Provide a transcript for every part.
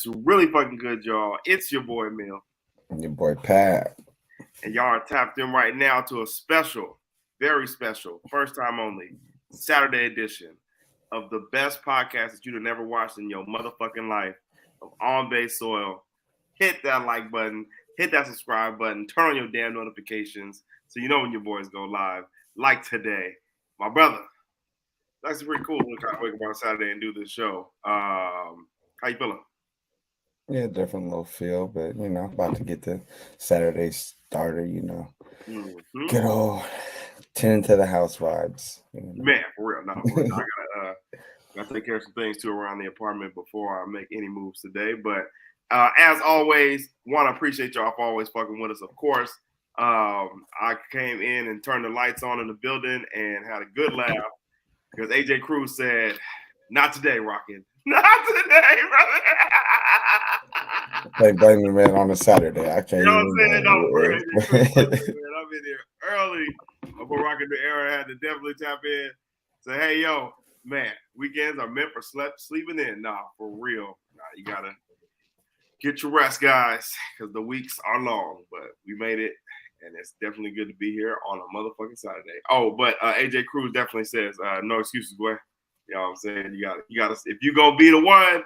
What's really fucking good, y'all? It's your boy Mill. And your boy Pat. And y'all are tapped in right now to a special, very special, first time only, Saturday edition of the best podcast that you'd have never watched in your motherfucking life of On Base Soil. Hit that like button, hit that subscribe button, turn on your damn notifications so you know when your boys go live. Like today, my brother. That's pretty cool. We're trying to wake up on Saturday and do this show. How you feeling? Yeah, different little feel, but about to get the Saturday starter, Good old tend to the house vibes. Man, for real. No, I gotta take care of some things too around the apartment before I make any moves today. But as always, want to appreciate y'all for always fucking with us, of course. I came in and turned the lights on in the building and had a good laugh because AJ Cruz said, "Not today, Rocket. Not today, brother." They blame the man on a Saturday. I can't. You know what I'm saying? No, man, I've been here early before Rocket the Era had to definitely tap in. Say, hey, yo, man, weekends are meant for sleeping in. Nah, for real. Nah, you gotta get your rest, guys, because the weeks are long. But we made it, and it's definitely good to be here on a motherfucking Saturday. Oh, but AJ Cruz definitely says, no excuses, boy. You know what I'm saying? You gotta. If you gonna be the one,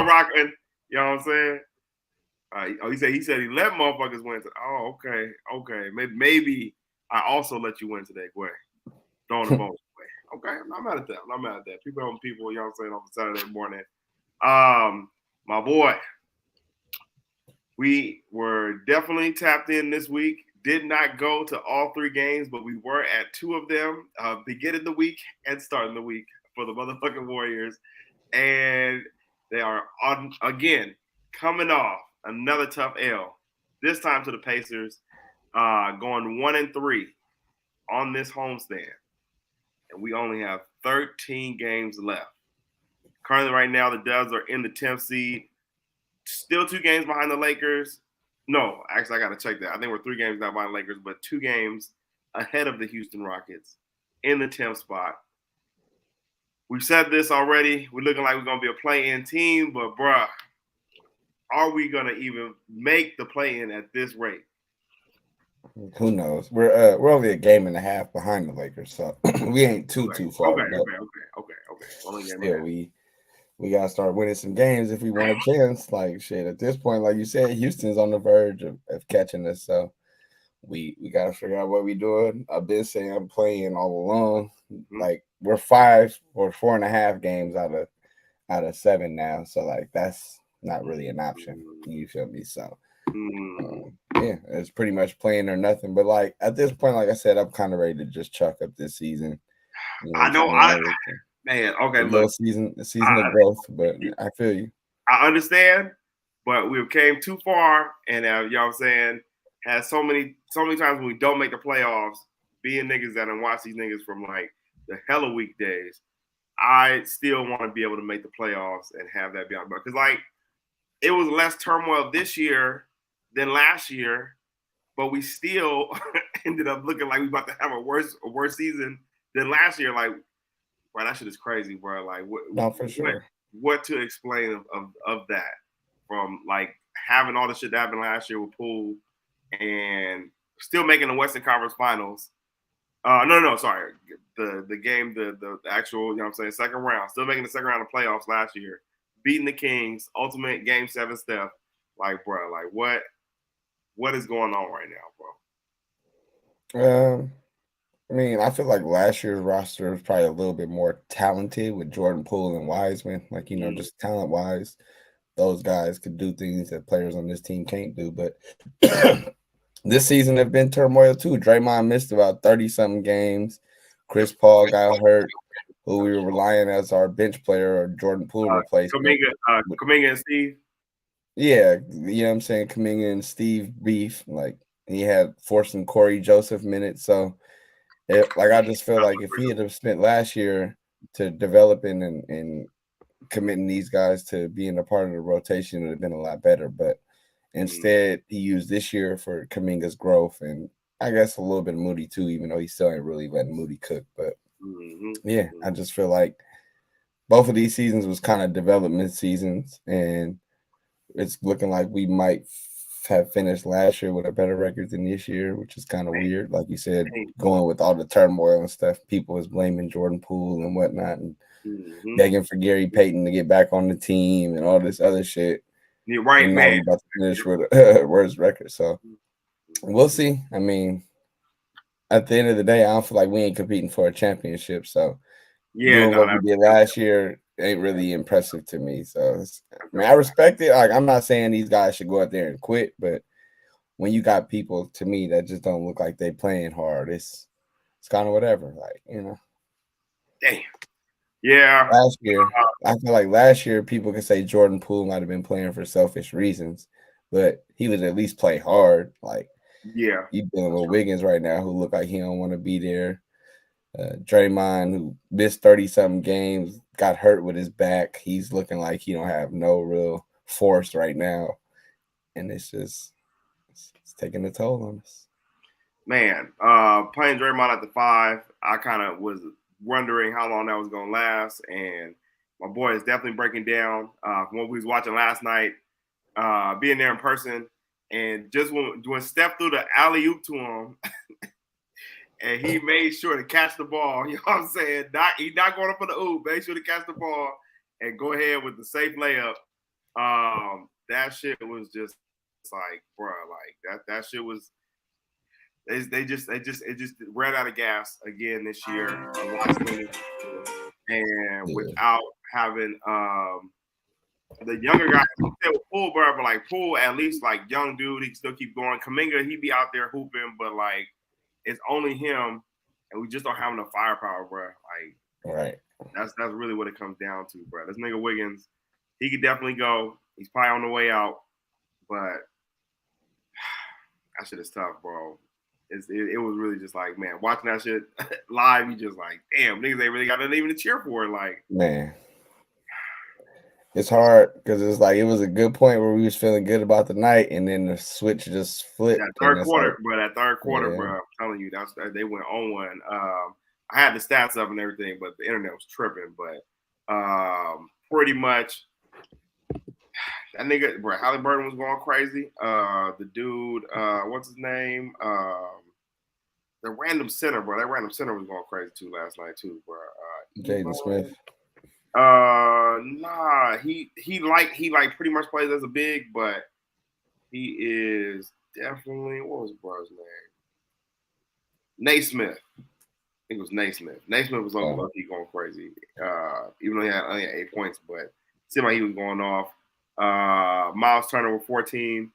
rocking. You know what I'm saying? He said he let motherfuckers win. Oh, okay. Maybe I also let you win today, Gway. Throwing the ball away. Okay, I'm not mad at that. People helping people, you know what I'm saying, on Saturday morning. My boy, we were definitely tapped in this week. Did not go to all three games, but we were at two of them, beginning the week and starting the week for the motherfucking Warriors. And they are on again, coming off another tough L, this time to the Pacers, going 1-3 on this homestand. And we only have 13 games left. Currently, right now, the Dubs are in the 10th seed. Still 2 games behind the Lakers. No, actually, I got to check that. I think we're 3 games now behind the Lakers, but 2 games ahead of the Houston Rockets in the 10th spot. We've said this already. We're looking like we're going to be a play-in team, but, bruh, are we going to even make the play-in at this rate? Who knows? We're only a game and a half behind the Lakers, so we ain't too far. Okay. Still, we gotta start winning some games if we want a chance. Like shit, at this point, like you said, Houston's on the verge of catching us, so we gotta figure out what we're doing. I've been saying I'm playing all along. Mm-hmm. Like we're 5 or 4.5 games out of 7 now, so like that's not really an option. You feel me? So. Yeah, it's pretty much playing or nothing. But like at this point, like I said, I'm kind of ready to just chuck up this season. Okay, look, season of growth, but I feel you. I understand, but we've came too far, and you know what I'm saying, has so many times when we don't make the playoffs, being niggas that and watch these niggas from like the hella weekdays, I still want to be able to make the playoffs and have that be on, because like it was less turmoil this year than last year, but we still ended up looking like we about to have a worse season than last year. Like, bro, that shit is crazy, bro. Like, what to explain of that from like having all the shit that happened last year with Poole and still making the Western Conference Finals. Sorry, the game, the actual, you know what I'm saying, second round, still making the second round of playoffs last year, beating the Kings, ultimate Game 7 step. Like, bro, like what is going on right now, bro? I mean, I feel like last year's roster was probably a little bit more talented with Jordan Poole and Wiseman. Like, just talent-wise, those guys could do things that players on this team can't do. But this season have been turmoil too. Draymond missed about 30-something games. Chris Paul got hurt, who we were relying as our bench player or Jordan Poole replacement. Kuminga and Steve. Yeah, you know what I'm saying? Kuminga and Steve beef. Like, he had forcing Corey Joseph minutes. So, I just feel like if he had spent last year to developing and committing these guys to being a part of the rotation, it would have been a lot better. But instead, he used this year for Kuminga's growth, and I guess a little bit of Moody too, even though he still ain't really letting Moody cook. But yeah, I just feel like both of these seasons was kind of development seasons, and it's looking like we might have finished last year with a better record than this year, which is kind of weird. Like you said, going with all the turmoil and stuff, people is blaming Jordan Poole and whatnot, and begging for Gary Payton to get back on the team and all this other shit. You're right, and man. Now we about to finish with a worst record, so we'll see. I mean, at the end of the day, I don't feel like we ain't competing for a championship. So doing what we did last year ain't really impressive to me. So I respect it. Like, I'm not saying these guys should go out there and quit, but when you got people, to me, that just don't look like they playing hard, it's kind of whatever. Like, Damn. Yeah. Last year, I feel like last year people can say Jordan Poole might have been playing for selfish reasons, but he would at least play hard. Like, yeah, you dealing with Wiggins right now, who look like he don't want to be there. Draymond, who missed 30-something games, got hurt with his back. He's looking like he don't have no real force right now, and it's taking a toll on us. Man, playing Draymond at the 5, I kind of was wondering how long that was going to last, and my boy is definitely breaking down. From what we was watching last night, being there in person, and just when Steph threw the alley-oop to him, and he made sure to catch the ball. You know what I'm saying? He's not going up for the oop. Made sure to catch the ball and go ahead with the safe layup. That shit was just like, bro, like that shit was. It just ran out of gas again this year, and without having the younger guys, with Poole, bro, but like Poole, at least like young dude, he can still keep going. Kuminga, he be out there hooping, but like it's only him, and we just don't have enough firepower, bro. Like, right? That's really what it comes down to, bro. This nigga Wiggins, he could definitely go. He's probably on the way out, but that shit is tough, bro. It was really just like, man, watching that shit live, you just like, damn, niggas ain't really got nothing even to cheer for. Like, man, it's hard because it's like it was a good point where we was feeling good about the night, and then the switch just flipped. That third quarter, bro, I'm telling you, they went on one. I had the stats up and everything, but the internet was tripping. But pretty much, that nigga, bro, Halliburton was going crazy. The dude, what's his name? The random center, bro. That random center was going crazy too last night too, bro. Jaden Smith. Nah, he pretty much plays as a big, but he is definitely, what was bro's name? Naismith. I think it was Naismith. Naismith was lucky going crazy. Even though he had only 8 points, but it seemed like he was going off. Miles Turner with 14.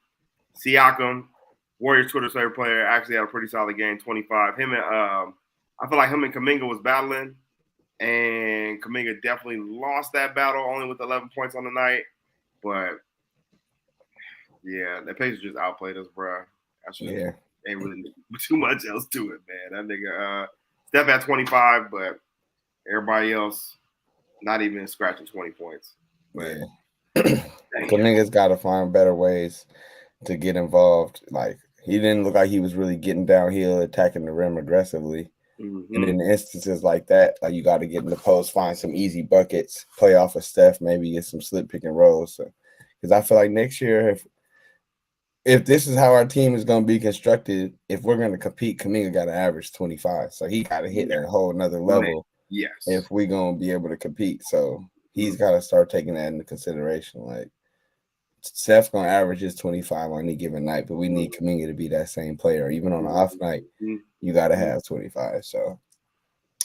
Siakam, Warriors Twitter's favorite player, actually had a pretty solid game, 25. Him and I feel like him and Kuminga was battling, and Kuminga definitely lost that battle only with 11 points on the night. But yeah, the Pacers just outplayed us, bro. Ain't really too much else to it, man. That nigga Steph at 25, but everybody else not even scratching 20 points. But Kuminga's got to find better ways to get involved. Like, he didn't look like he was really getting downhill, attacking the rim aggressively. Mm-hmm. And in instances like that, like, you got to get in the post, find some easy buckets, play off of Steph, maybe get some slip pick and rolls. So, because I feel like next year, if this is how our team is going to be constructed, if we're going to compete, Kuminga got to average 25. So he got to hit that whole another level. Yes. If we're going to be able to compete. So he's got to start taking that into consideration. Like, Steph's going to average his 25 on any given night, but we need Kuminga to be that same player. Even on an off night, you got to have 25. So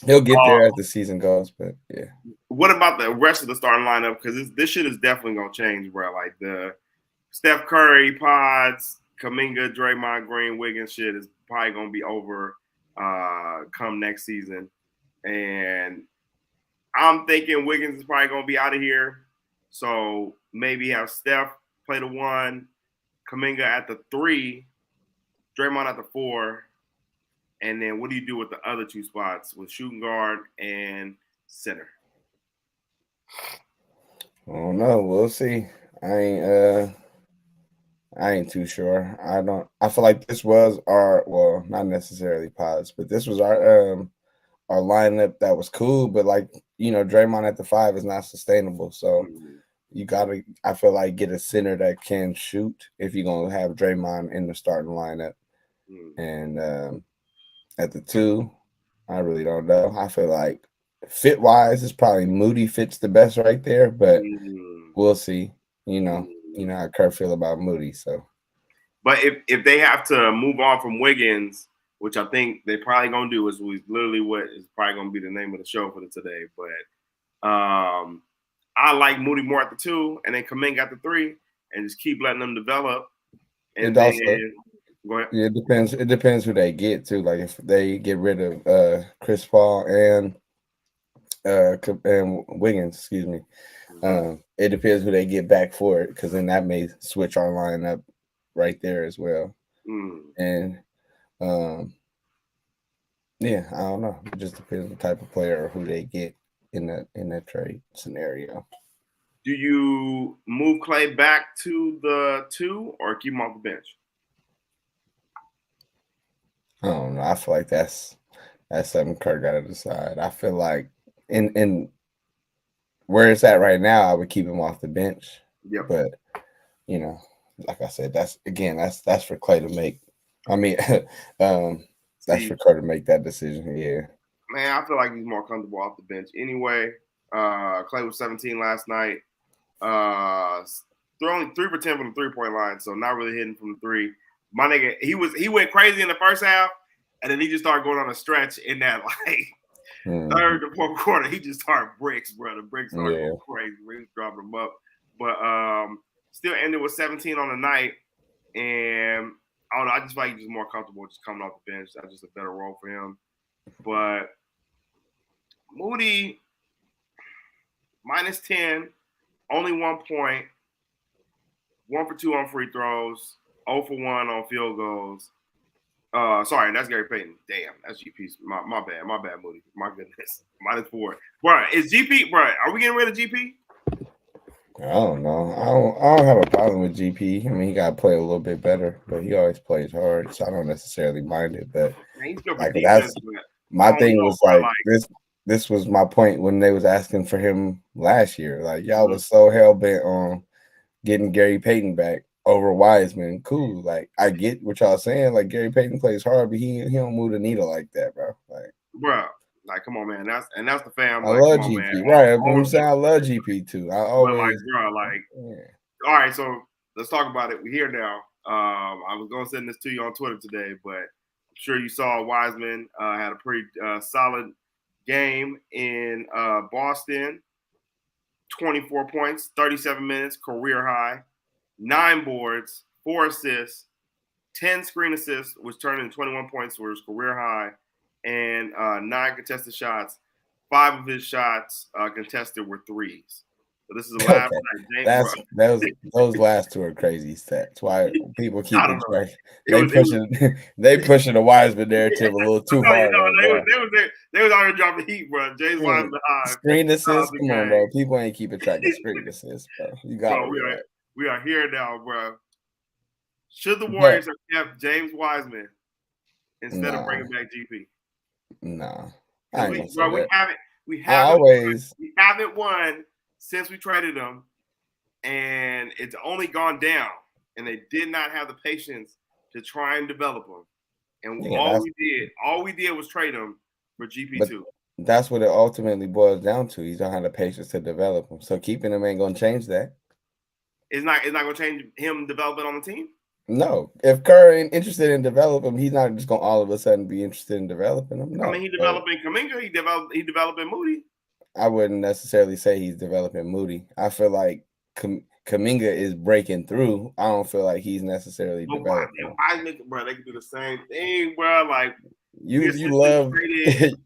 he'll get there as the season goes, but yeah. What about the rest of the starting lineup? Because this shit is definitely going to change, bro. Like, the Steph Curry, Pods, Kuminga, Draymond Green, Wiggins shit is probably going to be over come next season. And I'm thinking Wiggins is probably going to be out of here. So maybe have Steph play the 1, Kuminga at the 3, Draymond at the 4, and then what do you do with the other 2 spots with shooting guard and center? I don't know. We'll see. I ain't too sure. I feel like this was not necessarily Pods, but this was our lineup that was cool, but like, Draymond at the 5 is not sustainable. So you gotta. I feel like get a center that can shoot if you're gonna have Draymond in the starting lineup, and at the 2, I really don't know. I feel like fit wise, it's probably Moody fits the best right there, but we'll see. You know how Kurt feel about Moody, so. But if they have to move on from Wiggins, which I think they probably gonna do, is literally what is probably gonna be the name of the show for today. But I like Moody more at the 2, and then Kuminga at the 3, and just keep letting them develop. And then go ahead. Yeah, it depends who they get too. Like if they get rid of Chris Paul and Wiggins, excuse me. It depends who they get back for it, because then that may switch our lineup right there as well. And yeah, I don't know. It just depends on the type of player or who they get in that trade scenario. Do you move Clay back to the 2 or keep him off the bench? I don't know. I feel like that's something Kurt got to decide. I feel like in where it's at right now, I would keep him off the bench. Yeah. But like I said, that's for Clay to make. I mean, that's for Kurt to make that decision. Yeah. Man, I feel like he's more comfortable off the bench anyway. Clay was 17 last night. Throwing 3 for 10 from the 3-point line, so not really hitting from the 3. My nigga, he went crazy in the first half, and then he just started going on a stretch in that third to fourth quarter. He just started bricks, bro. The bricks started going crazy. He was dropping them up, but still ended with 17 on the night. And I don't know. I just feel like he's just more comfortable just coming off the bench. That's just a better role for him. But Moody, -10, only 1 point, 1 for 2 on free throws, 0 for 1 on field goals. Sorry, that's Gary Payton. Damn, that's GP's. My bad, Moody. My goodness, -4. Bro, is GP? Bro, are we getting rid of GP? I don't know. I don't have a problem with GP. I mean, he got to play a little bit better, but he always plays hard, so I don't necessarily mind it. But that's my thing. Was like this was my point when they was asking for him last year. Like y'all was so hell bent on getting Gary Payton back over Wiseman. Cool. Like I get what y'all saying. Like Gary Payton plays hard, but he don't move the needle like that, bro. Like come on, man. That's the fam. I love GP, right? I'm saying I love GP too. I always, all right. So let's talk about it. We're here now. I was gonna send this to you on Twitter today, but I'm sure you saw Wiseman had a pretty solid game in Boston. 24 points, 37 minutes, career high, 9 boards, 4 assists, 10 screen assists, which turned into 21 points, was career high, and 9 contested shots. 5 of his shots contested were threes. So this is the last night. Those last 2 are crazy stats. Why people keep it track? They pushing the Wiseman narrative a little too hard. They was already dropping heat, bro. James Wiseman high. Screen assists, come on, bro. People ain't keeping track of screen assists, bro. You got it. We are here now, bro. Should the Warriors have kept James Wiseman instead of bringing back GP? Nah, we haven't won since we traded him, and it's only gone down. And they did not have the patience to try and develop him. And all we did was trade him for GP2. That's what it ultimately boils down to. He's don't have the patience to develop him. So keeping him ain't gonna change that. It's not gonna change him developing on the team. No, if Kerr ain't interested in developing him, he's not just gonna all of a sudden be interested in developing him. No. I mean, he developing Kuminga. He developing Moody. I wouldn't necessarily say he's developing Moody. I feel like Kuminga is breaking through. I don't feel like he's necessarily developing. Bro, they can do the same thing, bro. Like you love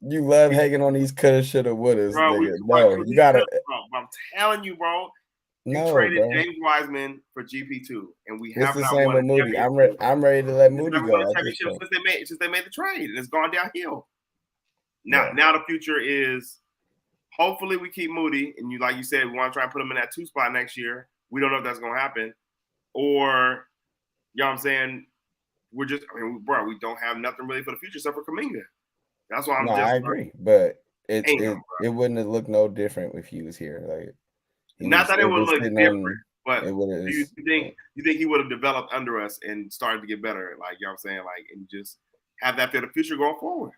you love hanging on these coulda, shoulda, wouldas. You gotta. I'm telling you, bro. You traded James Wiseman for GP2, and we have the same with Moody. I'm ready to let Moody go. Since they made the trade, and it's gone downhill. Now the future is hopefully we keep Moody, and like you said, we want to try and put him in that 2 spot next year. We don't know if that's going to happen, or you know what I'm saying. We don't have nothing really for the future except for Kuminga. That's why I agree, but it wouldn't have looked no different if he was here. Like Not that it would look different, but do you think he would have developed under us and started to get better? Like, you know what I'm saying? Like, and just have that for the future going forward.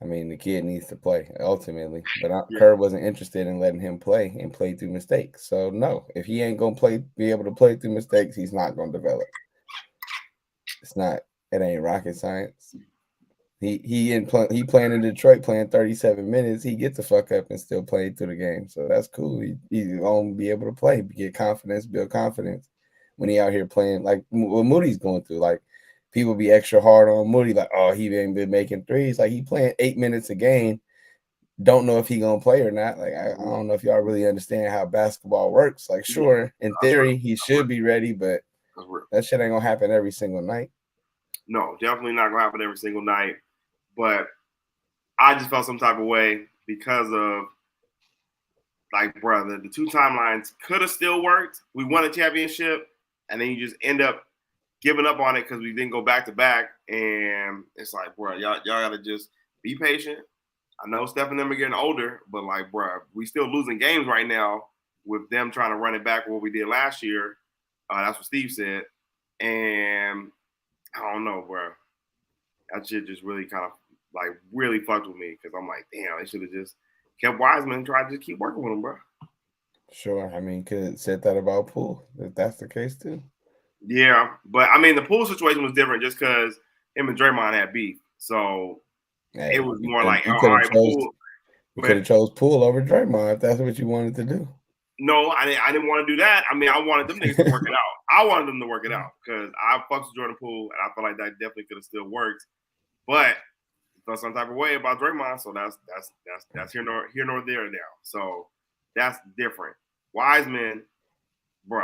I mean, the kid needs to play ultimately, but Kerr wasn't interested in letting him play and play through mistakes. So no, if he ain't gonna be able to play through mistakes, he's not gonna develop. It ain't rocket science. He playing in Detroit, playing 37 minutes. He gets the fuck up and still play through the game. So that's cool. He's gonna be able to play, get confidence, build confidence when he out here playing like what Moody's going through. Like, people be extra hard on Moody, like, oh, he ain't been making threes. Like, he playing 8 minutes a game. Don't know if he gonna play or not. Like, I don't know if y'all really understand how basketball works. Like, sure, in theory, he should be ready, but that shit ain't gonna happen every single night. No, definitely not gonna happen every single night. But I just felt some type of way because of, like, brother, the two timelines could have still worked. We won a championship, and then you just end up giving up on it because we didn't go back to back. And it's like, bro, y'all gotta just be patient. I know Steph and them are getting older, but, like, bro, we still losing games right now with them trying to run it back what we did last year. That's what Steve said. And I don't know, bro. That shit just really kind of, like, really fucked with me because I'm like, damn, they should have just kept Wiseman and tried to keep working with him, bro. Sure. I mean, could have said that about Poole, if that's the case too. Yeah, but I mean, the Poole situation was different just because him and Draymond had beef. So it was more like, all right, Poole. You could have chose Poole over Draymond if that's what you wanted to do. No, I didn't want to do that. I mean, I wanted them niggas to work it out. I wanted them to work it out because I fucks with Jordan Poole, and I feel like that definitely could have still worked. But felt some type of way about Draymond, so that's here nor there now. So that's different. Wiseman, bro,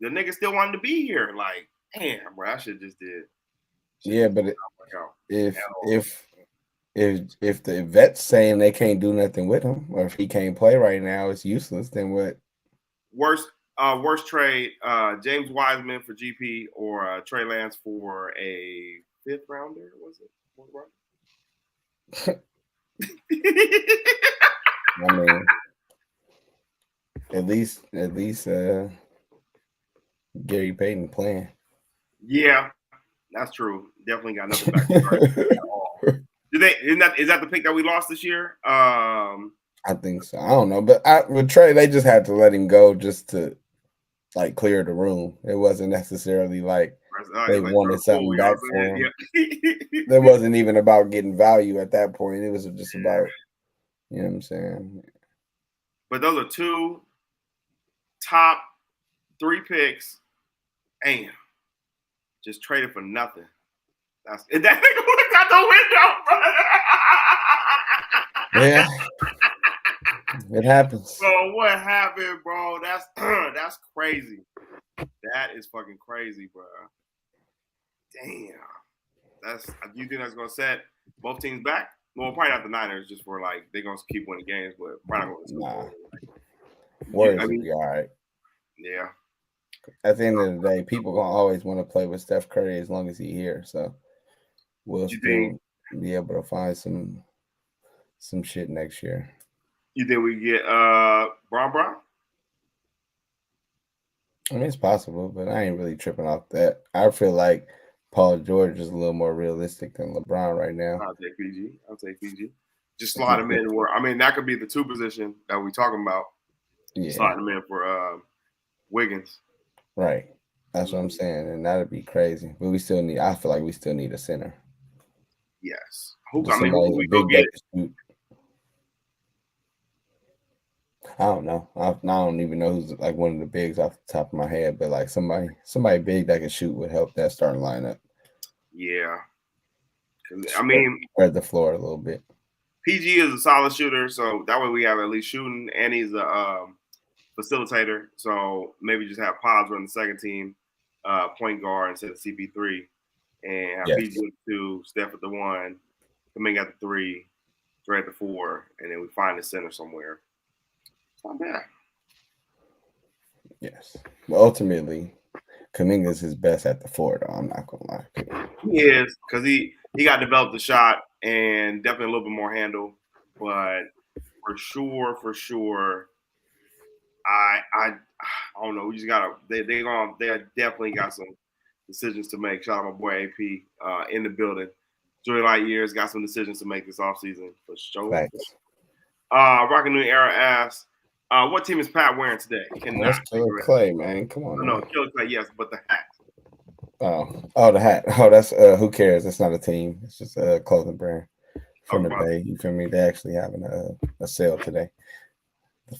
the nigga still wanted to be here. Like, damn, bro, I should just did. Yeah, but if the vet's saying they can't do nothing with him, or if he can't play right now, it's useless, then what? Worst trade, James Wiseman for GP or Trey Lance for a 5th rounder, was it? I mean, at least Gary Payton playing. Yeah, that's true. Definitely got nothing back at all. Is that the pick that we lost this year? I think so. I don't know, but with Trey, they just had to let him go just to, like, clear the room. It wasn't necessarily like they wanted something back for him. Yeah. It wasn't even about getting value at that point. It was just about, you know what I'm saying? But those are 2 top 3 picks. Damn. Just traded for nothing. That nigga looked out the window, bro. Yeah. It happens. Bro, what happened, bro? That's crazy. That is fucking crazy, bro. Damn. You think that's gonna set both teams back? Well, probably not the Niners, just for, like, they're gonna keep winning games, but probably not gonna. Warriors will be all right. Yeah. At the end of the day, people gonna always want to play with Steph Curry as long as he's here. So we'll still be able to find some shit next year. You think we get Bron? I mean, it's possible, but I ain't really tripping off that. I feel like Paul George is a little more realistic than LeBron right now. I'll take PG. Just slide him in where, I mean, that could be the 2 position that we're talking about. Yeah. Slide him in for Wiggins. Right. That's what I'm saying. And that'd be crazy. But I feel like we still need a center. Yes. Who we go get? I don't know. I don't even know who's, like, one of the bigs off the top of my head, but, like, somebody big that can shoot would help that starting lineup. Yeah. I mean, spread the floor a little bit. PG is a solid shooter, so that way we have at least shooting, and he's a facilitator. So maybe just have Pods run the second team, point guard instead of CP3, and have PG at 2, Steph at the 1, Kuminga at the 3, Dre at the 4, and then we find the center somewhere. It's not bad. Yes, but ultimately, Kuminga is his best at the 4, though. I'm not gonna lie. He is, because he got developed the shot and definitely a little bit more handle, but for sure, I don't know. We just gotta. They definitely got some decisions to make. Shout out my boy AP in the building. Joy Light Years got some decisions to make this offseason for sure. Thanks. Rockin' New Era asks, what team is Pat wearing today? That's Killer Clay, man. Come on. No, Killer Clay, yes, but the hat. Oh, the hat. Oh, that's who cares? It's not a team. It's just a clothing brand from the Bay. You feel me? They actually having a sale today.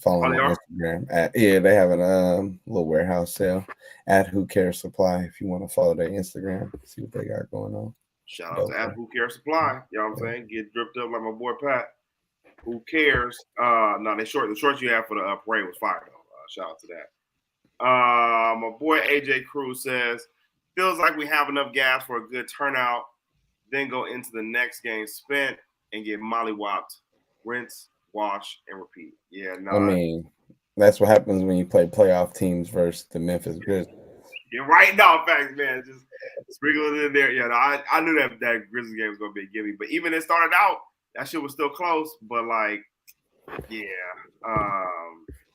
Follow them on Instagram. They have a little warehouse sale at Who Cares Supply. If you want to follow their Instagram, see what they got going on. Shout out to at Who Cares Supply. You know what I'm saying? Get dripped up like my boy Pat. Who cares? No, the shorts you have for the parade was fire though. Shout out to that. My boy AJ Cruz says, feels like we have enough gas for a good turnout, then go into the next game spent and get mollywopped, rinse, wash, and repeat. Yeah, no. I mean, that's what happens when you play playoff teams versus the Memphis Grizzlies. You're right now, facts, man. Just sprinkle it in there. Yeah, no, I knew that Grizzlies game was gonna be a gimme, but even it started out, that shit was still close. But like, yeah,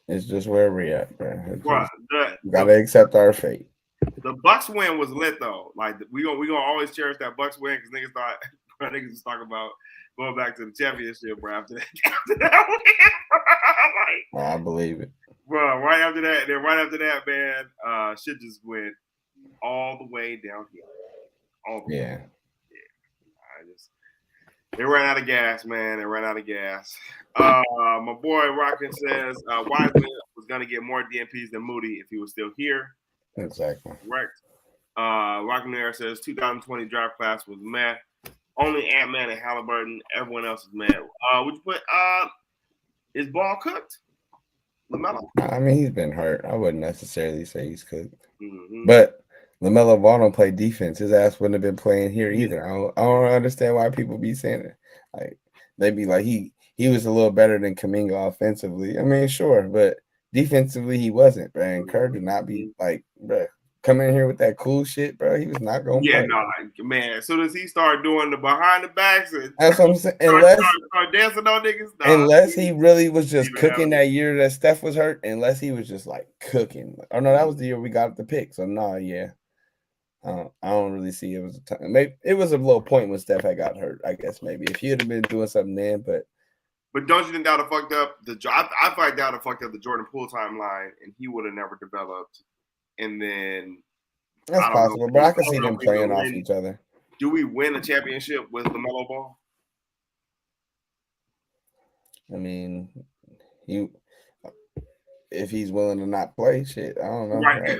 it's just where we're at, bro. We gotta accept our fate. The Bucks win was lit though. Like we gonna always cherish that Bucks win because niggas was talking about going back to the championship, bro. After that win, like, I believe it, bro. Right after that, man, shit just went all the way downhill. Yeah. They ran out of gas, man. They ran out of gas. My boy Rockin says Wiseman was gonna get more DMPs than Moody if he was still here. Exactly. Correct. Rockin' Air says 2020 draft class was meh. Only Ant-Man and Halliburton. Everyone else is meh. Would you put is Ball cooked? LaMelo? I mean, he's been hurt. I wouldn't necessarily say he's cooked. Mm-hmm. But LaMelo Ball don't play defense. His ass wouldn't have been playing here either. I don't understand why people be saying it. Like they be like he was a little better than Kuminga offensively. I mean, sure, but defensively he wasn't, bro. And Kerr did not be like, bro, coming in here with that cool shit, bro. He was not going to play. No, man. As soon as he started doing the behind the backs, that's what I'm saying. Start dancing on niggas. Unless he really was just cooking that year that Steph was hurt, unless he was just like cooking. Oh no, that was the year we got the pick. So no, yeah. I don't really see it was a time. Maybe it was a little point when Steph had got hurt. I guess maybe if he had been doing something then, but don't you think that would have fucked up I feel like that would have fucked up the Jordan Poole timeline, and he would have never developed. And then that's possible, but I can see them playing off each other. Do we win a championship with LaMelo Ball? I mean, if he's willing to not play, shit, I don't know. Right.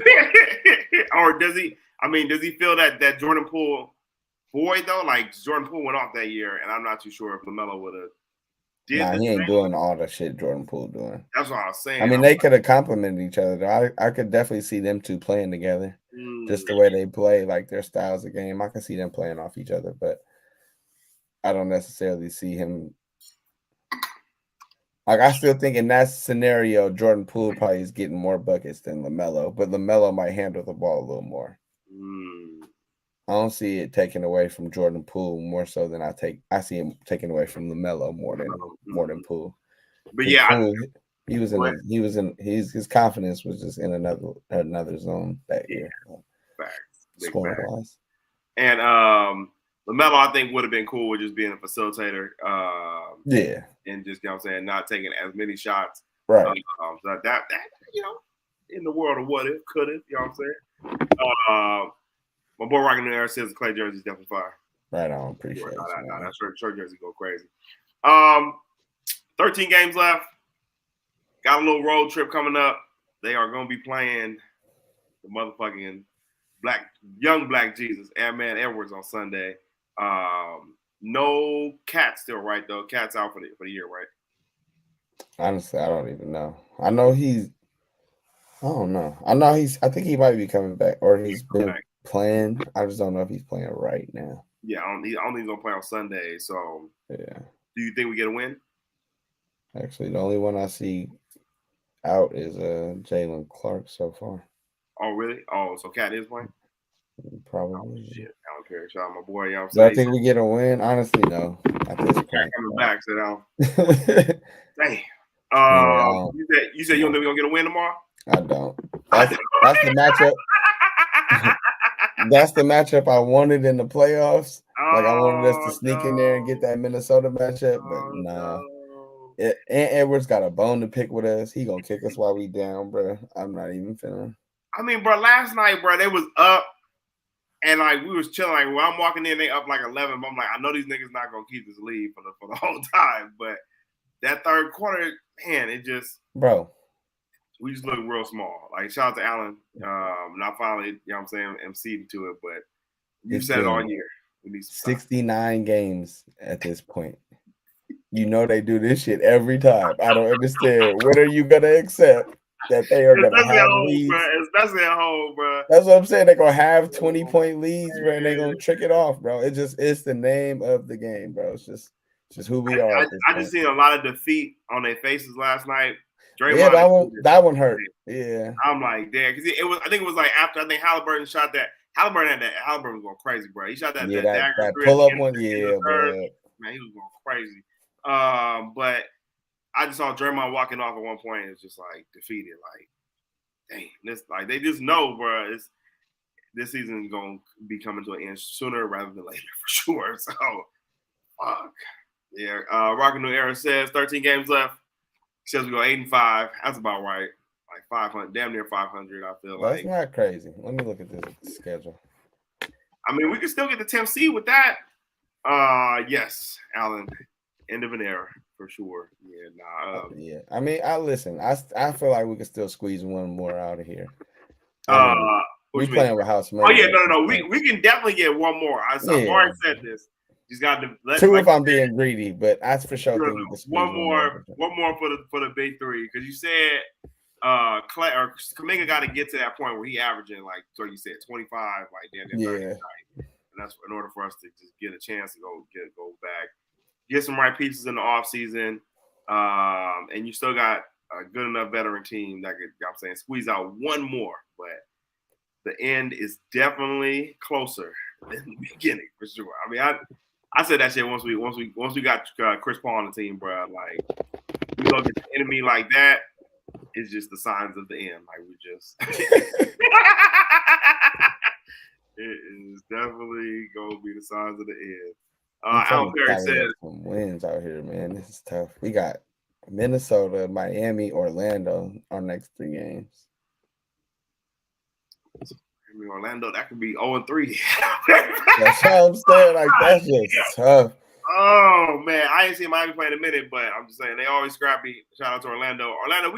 Or does he? I mean, does he feel that Jordan Poole void though? Like Jordan Poole went off that year, and I'm not too sure if LaMelo would have. Nah, he ain't doing all the shit Jordan Poole doing. That's what I was saying. I mean, they could have complimented each other. Though. I could definitely see them two playing together. Just the way they play, like their styles of game. I can see them playing off each other, but I don't necessarily see him. Like I still think in that scenario, Jordan Poole probably is getting more buckets than LaMelo, but LaMelo might handle the ball a little more. I don't see it taken away from Jordan Poole more so than I see him taken away from LaMelo more than Poole. But yeah, Poole, his confidence was just in another zone that year. Scoring wise. And LaMelo, I think, would have been cool with just being a facilitator. And just, you know what I'm saying, not taking as many shots. Right. So that in the world of what if, could it, you know what I'm saying? My boy Rockin' Air says the Clay jersey is definitely fire. Right on. Appreciate it. That shirt jersey go crazy. 13 games left. Got a little road trip coming up. They are going to be playing the motherfucking young Black Jesus, Ant-Man Edwards on Sunday. No Cat still, right, though? Cat's out for the year, right? Honestly, I don't even know. I don't know. I think he might be coming back, or he's been playing. I just don't know if he's playing right now. Yeah, I don't think he's going to play on Sunday. So, yeah. Do you think we get a win? Actually, the only one I see out is Jalen Clark so far. Oh, really? Oh, so Cat is playing? Probably. Oh, shit. I don't care. Shout out my boy. You know Do I think we get a win? Honestly, no. At this point. Coming back, sit down. Dang. You said you don't think we're gonna get a win tomorrow? I don't. That's the matchup. That's the matchup I wanted in the playoffs. Like I wanted us to sneak in there and get that Minnesota matchup, but nah. No. Ant Edwards got a bone to pick with us. He gonna kick us while we down, bro. I'm not even finna. I mean, bro, last night, bro, they was up and like we was chilling. Like when I'm walking in, they up like 11. But I'm like, I know these niggas not gonna keep this lead for the whole time. But that third quarter, man, it just we just look real small. Like shout out to Allen. Not finally, you know what I'm saying, MC'd to it, but you said it all year. We need 69 games at this point. You know they do this shit every time. I don't understand. When are you gonna accept that they are gonna have leads? Especially at home, bro. That's what I'm saying. They're gonna have 20-point leads, bro, and they're gonna trick it off, bro. It's the name of the game, bro. It's just who we are. I just seen a lot of defeat on their faces last night. Draymond, yeah, that one hurt. Yeah, I'm like, damn, because it was. I think it was like after Halliburton shot that. Halliburton was going crazy, bro. He shot that pull up one, bro. Man, he was going crazy. But I just saw Draymond walking off at one point. It's just like defeated. Like, dang, this like they just know, bro. This season is gonna be coming to an end sooner rather than later for sure. So, fuck. Yeah. Rockin' New Era says 13 games left. He says we go 8-5. That's about right. Like 500, damn near 500. I feel like that's not crazy. Let me look at this schedule. I mean, we can still get the 10th seed with that. Yes, Allen. End of an era for sure. Yeah, nah. Yeah. I mean, I feel like we can still squeeze one more out of here. We playing with house money. Oh yeah, no. We can definitely get one more. I've already said this. He's got to two if I'm being greedy, but I for sure think we can squeeze one more for the big three because you said Kuminga got to get to that point where he averaging like so you said 25 like damn near 30 and that's in order for us to just get a chance to go back, get some right pieces in the offseason, and you still got a good enough veteran team that could, I'm saying, squeeze out one more, but the end is definitely closer than the beginning for sure. I mean, I said that shit once we got Chris Paul on the team, bro. Like we look at the enemy like that, it's just the signs of the end. Like we just, it is definitely gonna be the signs of the end. Al Perry says some wins out here, man. This is tough. We got Minnesota, Miami, Orlando our next 3 games. Orlando, that could be 0-3. That's what I'm saying. Like that's just tough. Oh man, I ain't seen Miami play in a minute, but I'm just saying they always scrappy. Shout out to Orlando.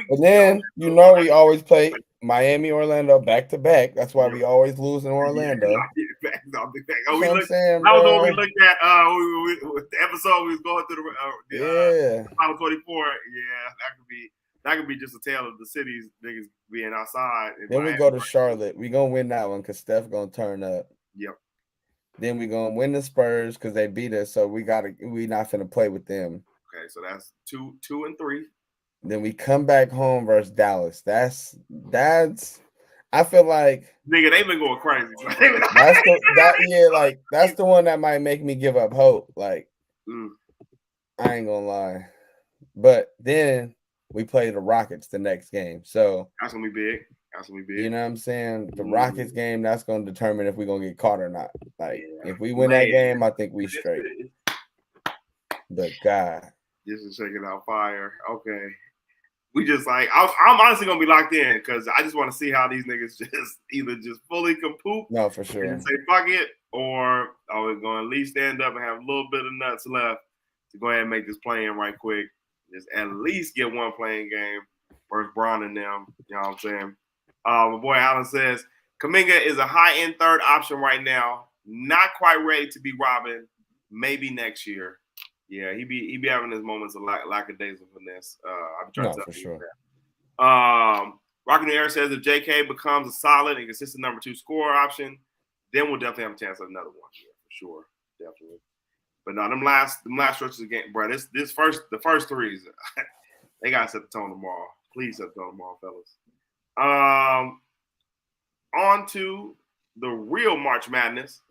And then we always play Miami, Orlando back to back. That's why we always lose in Orlando. Oh, we looked. That was what we looked at. The episode we was going through the final 24. Yeah, that could be just a tale of the cities niggas being outside. Then we go to Charlotte. We gonna win that one because Steph gonna turn up. Yep. Then we gonna win the Spurs because they beat us, so we not finna play with them. Okay, so that's 2 and 3. Then we come back home versus Dallas. That's I feel like nigga, they've been going crazy. That's the one that might make me give up hope. Like I ain't gonna lie. But then we play the Rockets the next game. So that's gonna be big. You know what I'm saying? The Rockets game, that's gonna determine if we're gonna get caught or not. Like if we win that game, I think we straight. But God. This is shaking out fire. Okay. We just like I'm honestly gonna be locked in because I just want to see how these niggas just either just fully poop. No, for sure. And say fuck it, or are we gonna at least stand up and have a little bit of nuts left to go ahead and make this play in right quick. Just at least get one playing game versus Braun and them. You know what I'm saying? My boy Allen says Kuminga is a high-end third option right now. Not quite ready to be Robin. Maybe next year. Yeah, he be having his moments of lackadaisicalness. I'm trying to tell you that. Rockin' the Air says if JK becomes a solid and consistent number 2 scorer option, then we'll definitely have a chance at another one. Yeah, for sure, definitely. But no, them last stretches of the game, bro. The first threes, they gotta set the tone tomorrow. Please set the tone tomorrow, fellas. On to the real March Madness.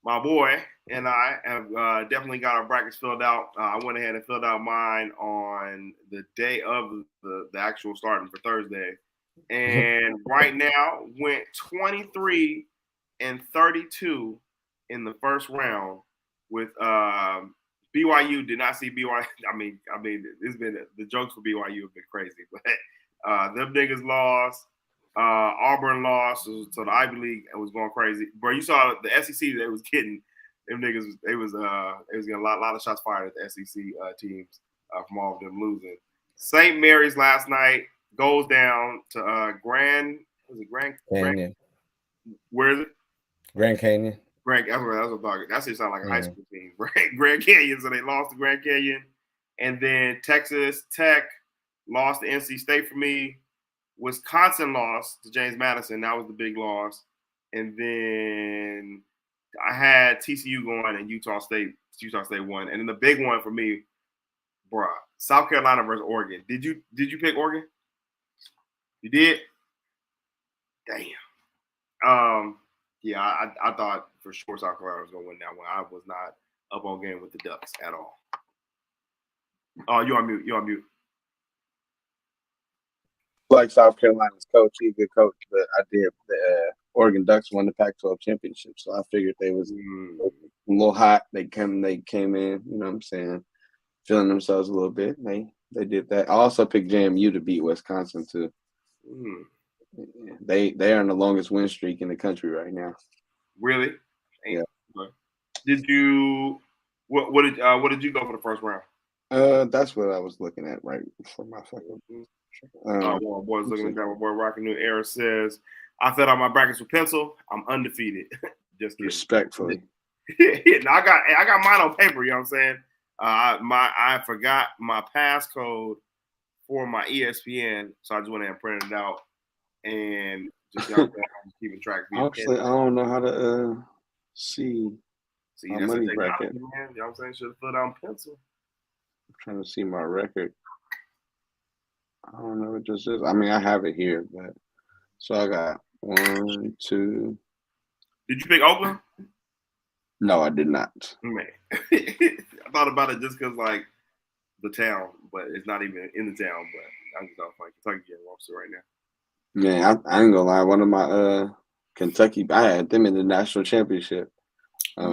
My boy and I have definitely got our brackets filled out. I went ahead and filled out mine on the day of the actual starting for Thursday. And right now went 23 and 32 in the first round with BYU. Did not see BYU. I mean, it's been the jokes for BYU have been crazy, but them niggas lost. Auburn lost, so the Ivy League was going crazy. Bro, you saw the SEC they was getting them niggas. They was getting a lot of shots fired at the SEC teams from all of them losing. St. Mary's last night goes down to Grand Canyon. Where is it? Grand Canyon. That's what I'm talking. That shit sound like a high school team, right? Grand Canyon. So they lost to Grand Canyon, and then Texas Tech lost to NC State for me. Wisconsin lost to James Madison. That was the big loss. And then I had TCU going and Utah State won. And then the big one for me, bruh, South Carolina versus Oregon. Did you pick Oregon? You did? Damn. Yeah, I thought for sure South Carolina was gonna win that one. I was not up on game with the Ducks at all. Oh, you're on mute. Like South Carolina's coach, he's a good coach, but I did the Oregon Ducks won the Pac-12 championship, so I figured they was a little hot. They came in, you know what I'm saying, feeling themselves a little bit. They did that. I also picked JMU to beat Wisconsin too. They are on the longest win streak in the country right now. Really? Yeah. Did you what did you go for the first round? That's what I was looking at right for my fucking. Boys looking at that. My boy Rockin' New Era says, I filled out my brackets with pencil. I'm undefeated. Just kidding. Respectfully. No, I got mine on paper, you know what I'm saying? I forgot my passcode for my ESPN, so I just went ahead and printed it out and just I'm keeping track. Actually, I don't know how to see my that's money man. bracket. You know what I'm saying? Should have filled out pencil. I'm trying to see my record. I don't know what this is. I mean, I have it here, but so I got 1, 2. Did you pick Oakland? No, I did not. Man, I thought about it just because like the town, but it's not even in the town. But I'm just off like Kentucky getting lobster right now. Man, I ain't gonna lie. One of my Kentucky, I had them in the national championship. I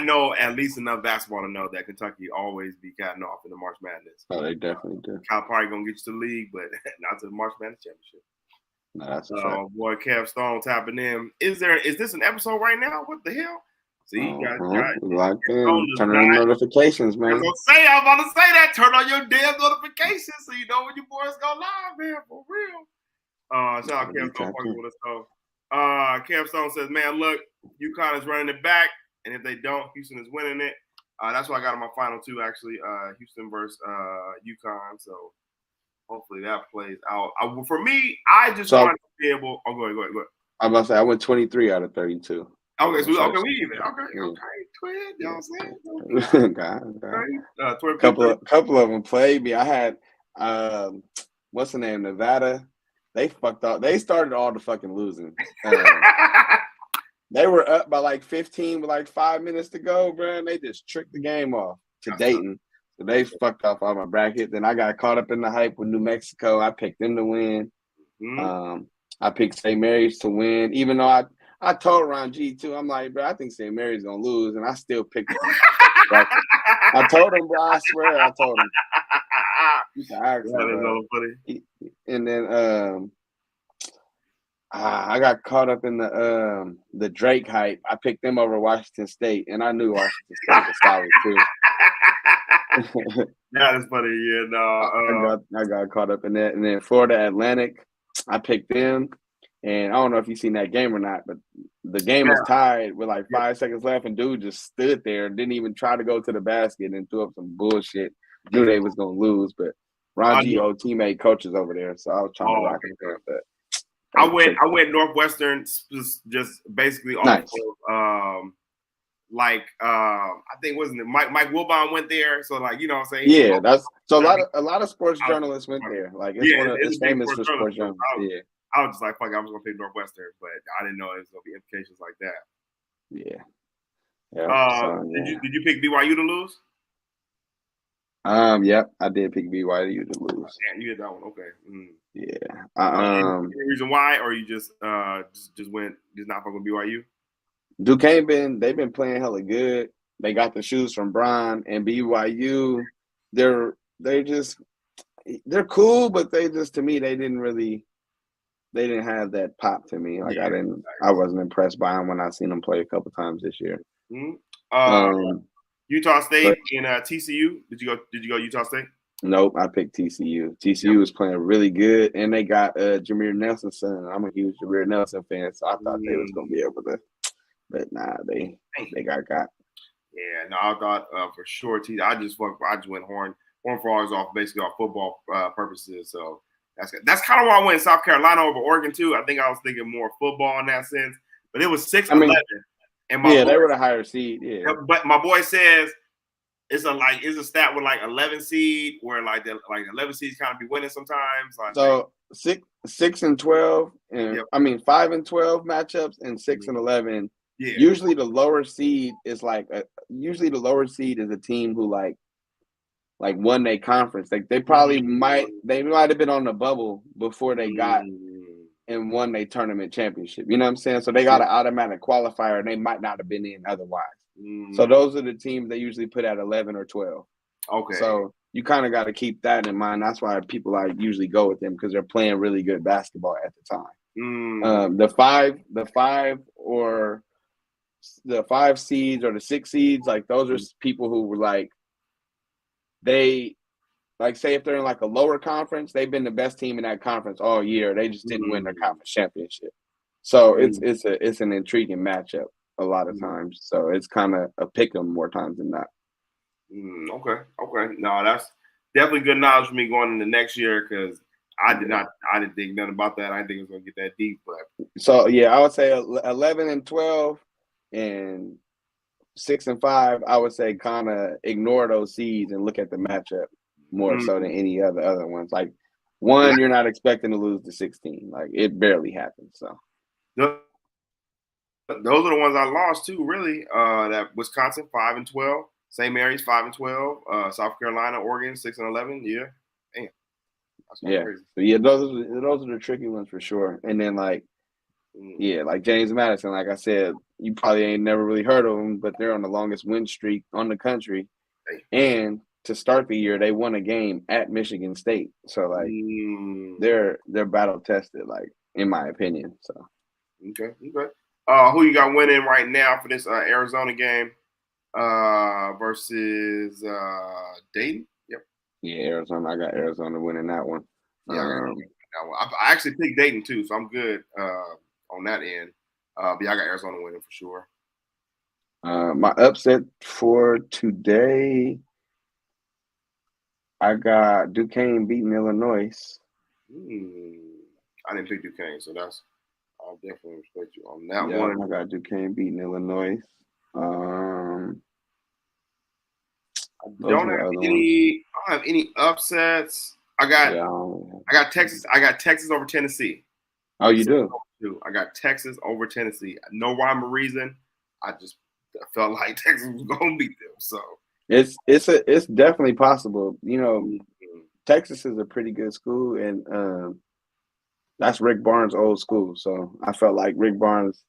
know at least enough basketball to know that Kentucky always be catting off in the March Madness. Oh, they definitely do. Probably gonna get you to the league, but not to the March Madness championship. No, that's a fact. Boy, Kev Stone tapping in. Is this an episode right now? What the hell? See, you guys locked in. Turn on notifications, man. I was about to say that. Turn on your damn notifications so you know when your boys go live, man. For real. Shout out Kev Stone fucking with us though. Kev Stone says, man, look, UConn is running it back, and if they don't, Houston is winning it. That's what I got in my final two, actually. Houston versus UConn. So hopefully that plays out. For me, I just want to be able. Oh, go ahead. I'm about to say I went 23 out of 32. Okay, we even. Okay, twin. You know what I'm saying? God. Couple of them played me. I had what's the name? Nevada. They fucked up. They started all the fucking losing. They were up by like 15 with like 5 minutes to go, bro. And they just tricked the game off to Dayton. So they fucked off all my bracket. Then I got caught up in the hype with New Mexico. I picked them to win. I picked St. Mary's to win, even though I told Ron G too. I'm like, bro, I think St. Mary's gonna lose, and I still picked them. I told him, bro. I swear, I told him. And then I got caught up in the Drake hype. I picked them over Washington State, and I knew Washington State was solid too. That is funny, yeah. No, I got caught up in that, and then Florida Atlantic, I picked them. And I don't know if you've seen that game or not, but the game was tied with like 5 seconds left, and dude just stood there and didn't even try to go to the basket and threw up some bullshit. Knew they was gonna lose, but Ron G, old teammate, coaches over there, so I was trying to rock it there. But I went Northwestern, just basically off of I think wasn't it Mike Wilbon went there, so like you know what I'm saying. Yeah, that's so a lot of sports journalists went there. Like it's famous for sports journalists. Yeah. I was just like, fuck, I was gonna pick Northwestern, but I didn't know it was gonna be implications like that. Yeah. Yeah. Did you pick BYU to lose? Yep, I did pick BYU to lose. Yeah, you did that one. Okay. Yeah. Any reason why, or you just went just not fucking with BYU? Duquesne they've been playing hella good. They got the shoes from Bron, and BYU. They're cool, but they just, to me, they didn't have that pop to me. Like I wasn't impressed by them when I seen them play a couple times this year. Utah State and TCU. Did you go Utah State? Nope, I picked TCU. TCU was playing really good, and they got Jameer Nelson's son. I'm a huge Jameer Nelson fan, so I thought they was gonna be able to, but nah, they got. Yeah, no, I thought for sure. I just went horn frogs off basically off football purposes. So that's kind of why I went South Carolina over Oregon too. I think I was thinking more football in that sense, but it was 6-11, and they were the higher seed. Yeah, but my boy says it's a stat with like 11 seed where like the 11 seeds kind of be winning sometimes. So 6 and 12, and 5 and 12 matchups, and 6 and 11. Yeah. Usually the lower seed is a team who like won their conference. Like they probably might have been on the bubble before they got and won their tournament championship. You know what I'm saying? So they got an automatic qualifier, and they might not have been in otherwise. So those are the teams they usually put at 11 or 12. Okay. So you kind of got to keep that in mind. That's why people usually go with them, because they're playing really good basketball at the time. The 5 seeds or the 6 seeds, like those are people who were like, they like, say if they're in like a lower conference, they've been the best team in that conference all year. They just didn't win their conference championship. So it's an intriguing matchup a lot of times. So it's kind of a pick 'em more times than not. Okay. No, that's definitely good knowledge for me going into next year, because I didn't think nothing about that. I didn't think it was gonna get that deep. But so I would say 11 and 12 and 6 and 5. I would say kind of ignore those seeds and look at the matchup more so than any other ones. Like 1, you're not expecting to lose to 16. Like it barely happens. So those are the ones I lost to, really. That Wisconsin 5 and 12, St. Mary's 5 and 12, South Carolina, Oregon 6 and 11. Yeah, damn. That's crazy. So those are the tricky ones for sure. And then like James Madison, like I said, you probably ain't never really heard of them, but they're on the longest win streak on the country. And to start the year, they won a game at Michigan State. So like they're battle tested, like in my opinion. So okay. Who you got winning right now for this Arizona game versus Dayton? Yep. Yeah, Arizona. I got Arizona winning that one. Yeah, I actually picked Dayton too, so I'm good on that end. But I got Arizona winning for sure. My upset for today, I got Duquesne beating Illinois. I didn't pick Duquesne, so I'll definitely respect you on that one. I got Duquesne beating Illinois. I don't have any upsets. I got Texas. I got Texas over Tennessee. Oh, you do? I got Texas over Tennessee. No rhyme or reason. I just felt like Texas was gonna beat them. So it's definitely possible. You know, Texas is a pretty good school, and that's Rick Barnes' old school. So I felt like Rick Barnes,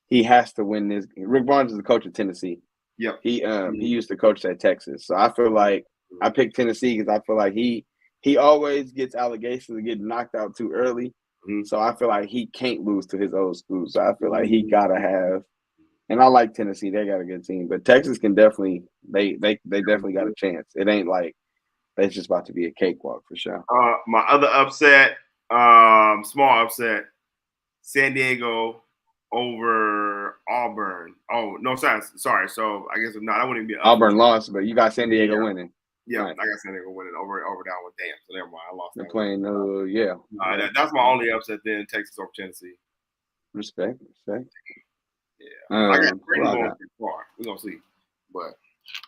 he has to win this. Rick Barnes is the coach of Tennessee. Yep. He used to coach at Texas. So I feel like I picked Tennessee because I feel like he always gets allegations of getting knocked out too early. So I feel like he can't lose to his old school. So I feel like he gotta have. And I like Tennessee; they got a good team. But Texas can definitely they definitely got a chance. It ain't like it's just about to be a cakewalk for sure. My other upset, small upset, San Diego over Auburn. Oh no, sorry. So I guess that wouldn't even be Auburn lost, but you got San Diego winning. Yeah, right. I got San Diego winning over that one. Damn, so never mind. I lost. They're playing. That's my only upset. Then Texas over Tennessee. Respect. Yeah, I got Creighton going pretty far. We're gonna see, but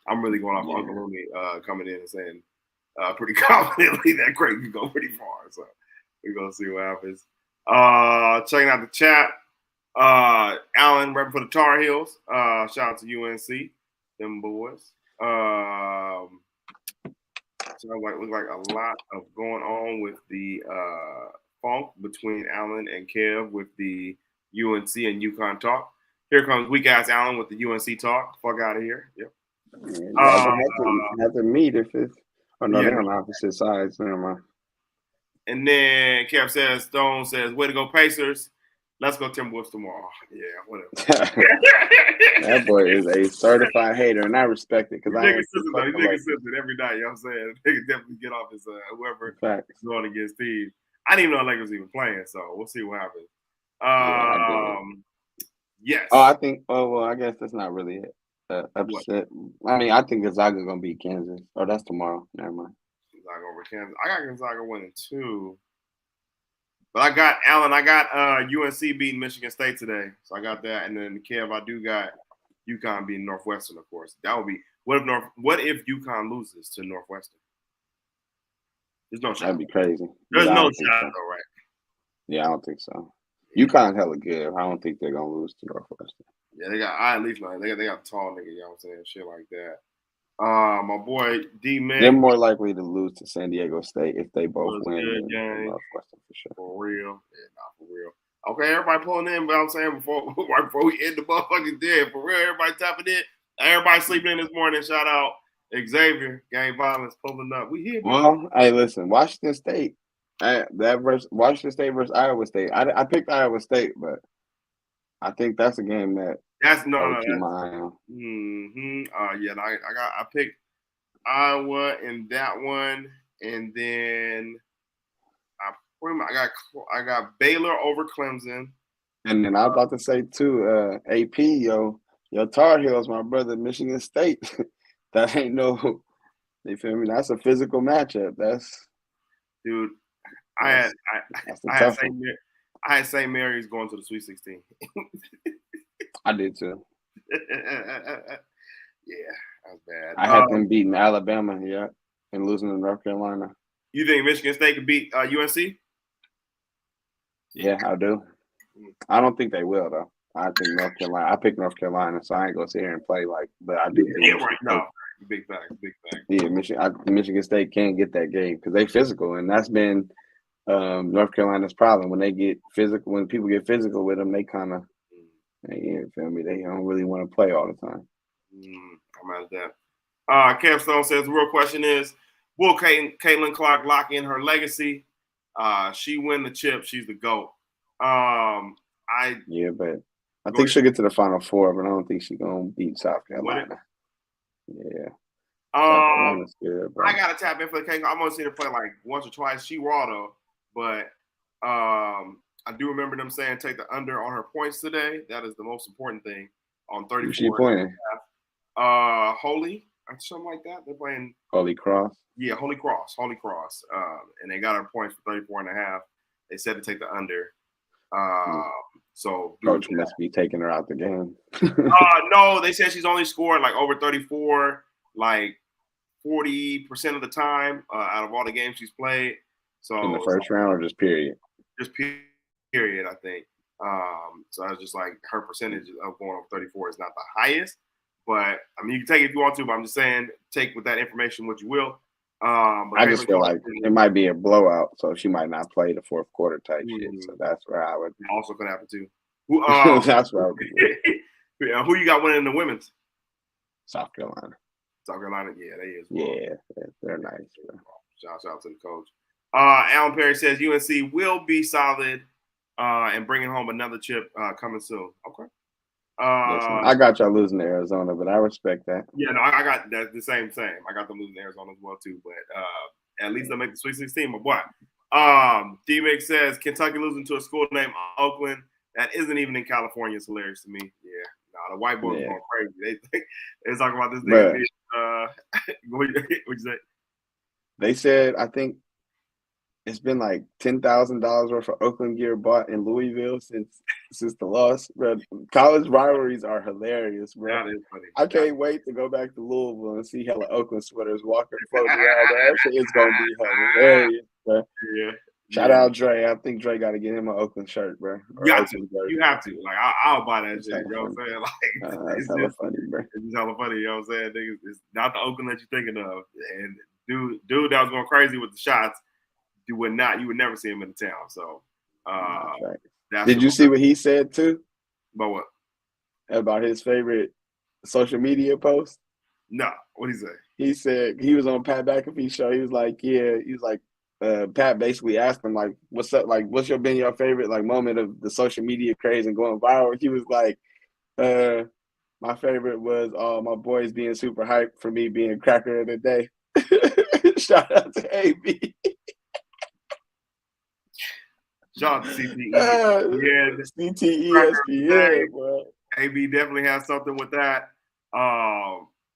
I'm really going off Uncle Looney coming in and saying pretty confidently that Creighton can go pretty far. So we're gonna see what happens. Checking out the chat. Alan Allen, repping for the Tar Heels. Shout out to UNC, them boys. So look like a lot of going on with the funk between Allen and Kev with the UNC and UConn talk. Here comes weak ass Allen with the UNC talk. Fuck out of here. Yep. Have to meet if it's. Oh no, they're on opposite sides. Never mind. And then Kev says, Stone says, "Way to go, Pacers! Let's go Timberwolves tomorrow." Yeah, whatever. That boy is a certified hater, and I respect it because I ain't consistent every night. You know what I'm saying? They can definitely get off his whoever is going against Steve. I didn't even know Lakers even playing, so we'll see what happens. Yes. Oh, I think. Oh well, I guess that's not really it. Upset. What? I mean, I think Gonzaga gonna beat Kansas. Oh, that's tomorrow. Never mind. Gonzaga over Kansas. I got Gonzaga winning 2. But I got Allen. I got UNC beating Michigan State today, so I got that. And then Kev, I do got UConn beating Northwestern, of course. That would be what if UConn loses to Northwestern? There's no shot. That'd be crazy. There's no shot, though, right? Yeah, I don't think so. UConn's hella good. I don't think they're gonna lose to Northwestern. Yeah, they got. I at least know they got tall nigga. You know what I'm saying? Shit like that. My boy D Man. They're more likely to lose to San Diego State if they both win than Northwestern for sure. For real, yeah, not for real. Okay, everybody pulling in, but I'm saying before we end the motherfucking day, for real, everybody tapping in. Everybody sleeping in this morning. Shout out Xavier, gang violence pulling up. We here. Well, hey, listen, Washington State. Washington State versus Iowa State. I picked Iowa State, but I think that's a game that. That's keep my eye on. I picked Iowa in that one, and then I got Baylor over Clemson. And then I was about to say too, AP, your Tar Heels, my brother, Michigan State. That ain't no. You feel me? That's a physical matchup. Dude. I had St. Mary's going to the Sweet 16. I did too. Yeah, that's bad. I had them beating Alabama, and losing to North Carolina. You think Michigan State could beat UNC? Yeah, I do. I don't think they will though. I think North Carolina. I picked North Carolina, so I ain't gonna sit here and play but I do. Think right. No, big fact. Yeah, Michigan State can't get that game because they physical, and that's been North Carolina's problem. When they get physical, when people get physical with them, they kind of. You feel me? They don't really want to play all the time. I'm out of that. Kev Stone says the real question is, will Caitlin Clark lock in her legacy? She win the chip. She's the GOAT. But I think she'll get to the Final Four, but I don't think she's gonna beat South Carolina. Yeah. Good, I gotta tap in for the Caitlin. I'm gonna see her play like once or twice. She raw though, but I do remember them saying take the under on her points today. That is the most important thing on 34. Who's she playing? Holy, something like that. They're playing Holy Cross. Yeah, Holy Cross. And they got her points for 34.5. They said to take the under. So coach must be taking her out the game. No, they said she's only scored like over 34, like 40% of the time out of all the games she's played. So in the first round or just period? Just period, I think. So I was just like her percentage of going over 34 is not the highest, but I mean you can take it if you want to. But I'm just saying take with that information what you will. But I just feel like it might be a blowout, so she might not play the fourth quarter type shit. So that's where I would. Also could happen too. That's where I would. Who you got winning in the women's? South Carolina. Yeah, they is. Yeah, they're nice. Bro. Shout out to the coach. Alan Perry says UNC will be solid and bringing home another chip coming soon. Okay. Listen, I got y'all losing to Arizona, but I respect that. Yeah, no, I got that the same. I got them losing to Arizona as well too, but at least they'll make the Sweet 16. My boy. D-Mix says Kentucky losing to a school named Oakland that isn't even in California is hilarious to me. Yeah, the white boys going crazy. They talking about this nigga. What'd you say? They said I think it's been like $10,000 worth of Oakland gear bought in Louisville since the loss. Bro, college rivalries are hilarious, bro. That is funny. I can't wait to go back to Louisville and see hella Oakland sweaters walking floating around there. That shit is gonna be hilarious, bro. Shout out Dre. I think Dre got to get him an Oakland shirt, bro. You have to. You have to. Like, I'll buy that shit. You know what I'm saying? Like, that's hella funny, bro. It's just hella funny. You know what I'm saying? It's not the Oakland that you're thinking of. And dude that was going crazy with the shots, you would never see him in the town. So, did you see what he said too? About what? About his favorite social media post? No. What did he say? He said he was on Pat McAfee's show. He was like, Pat basically asked him like, "What's up? Like, what's been your favorite like moment of the social media craze and going viral?" He was like, "My favorite was my boys being super hyped for me being cracker of the day." Shout out to AB. Shout out to CTE. CTE, bro. AB definitely has something with that.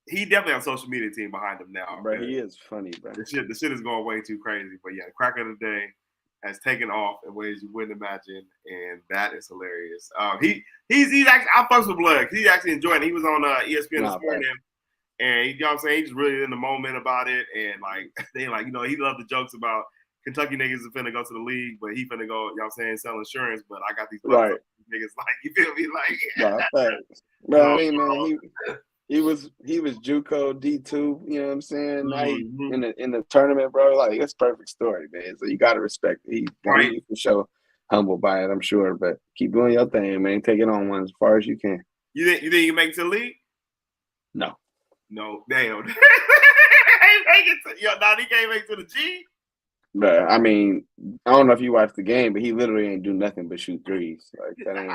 He definitely has a social media team behind him now. Bro, he is funny, bro. The shit is going way too crazy. But yeah, the crack of the day has taken off in ways you wouldn't imagine, and that is hilarious. He's actually, I fucks with Blood. He's actually enjoying it. He was on ESPN this morning, and you know what I'm saying, he's just really in the moment about it, and like they like, you know, he loved the jokes about Kentucky niggas is finna go to the league, but he finna go, you know what I'm saying, sell insurance, but I got these niggas like, you feel me? Like, bro, I mean, man, he was JUCO D2, you know what I'm saying? Now he in the tournament, bro. Like, it's a perfect story, man. So you gotta respect it. He for sure humbled by it, I'm sure. But keep doing your thing, man. Take it on one as far as you can. You think you can make it to the league? No. Damn. He can't make it to the G. But I mean, I don't know if you watched the game, but he literally ain't do nothing but shoot threes. Like that ain't.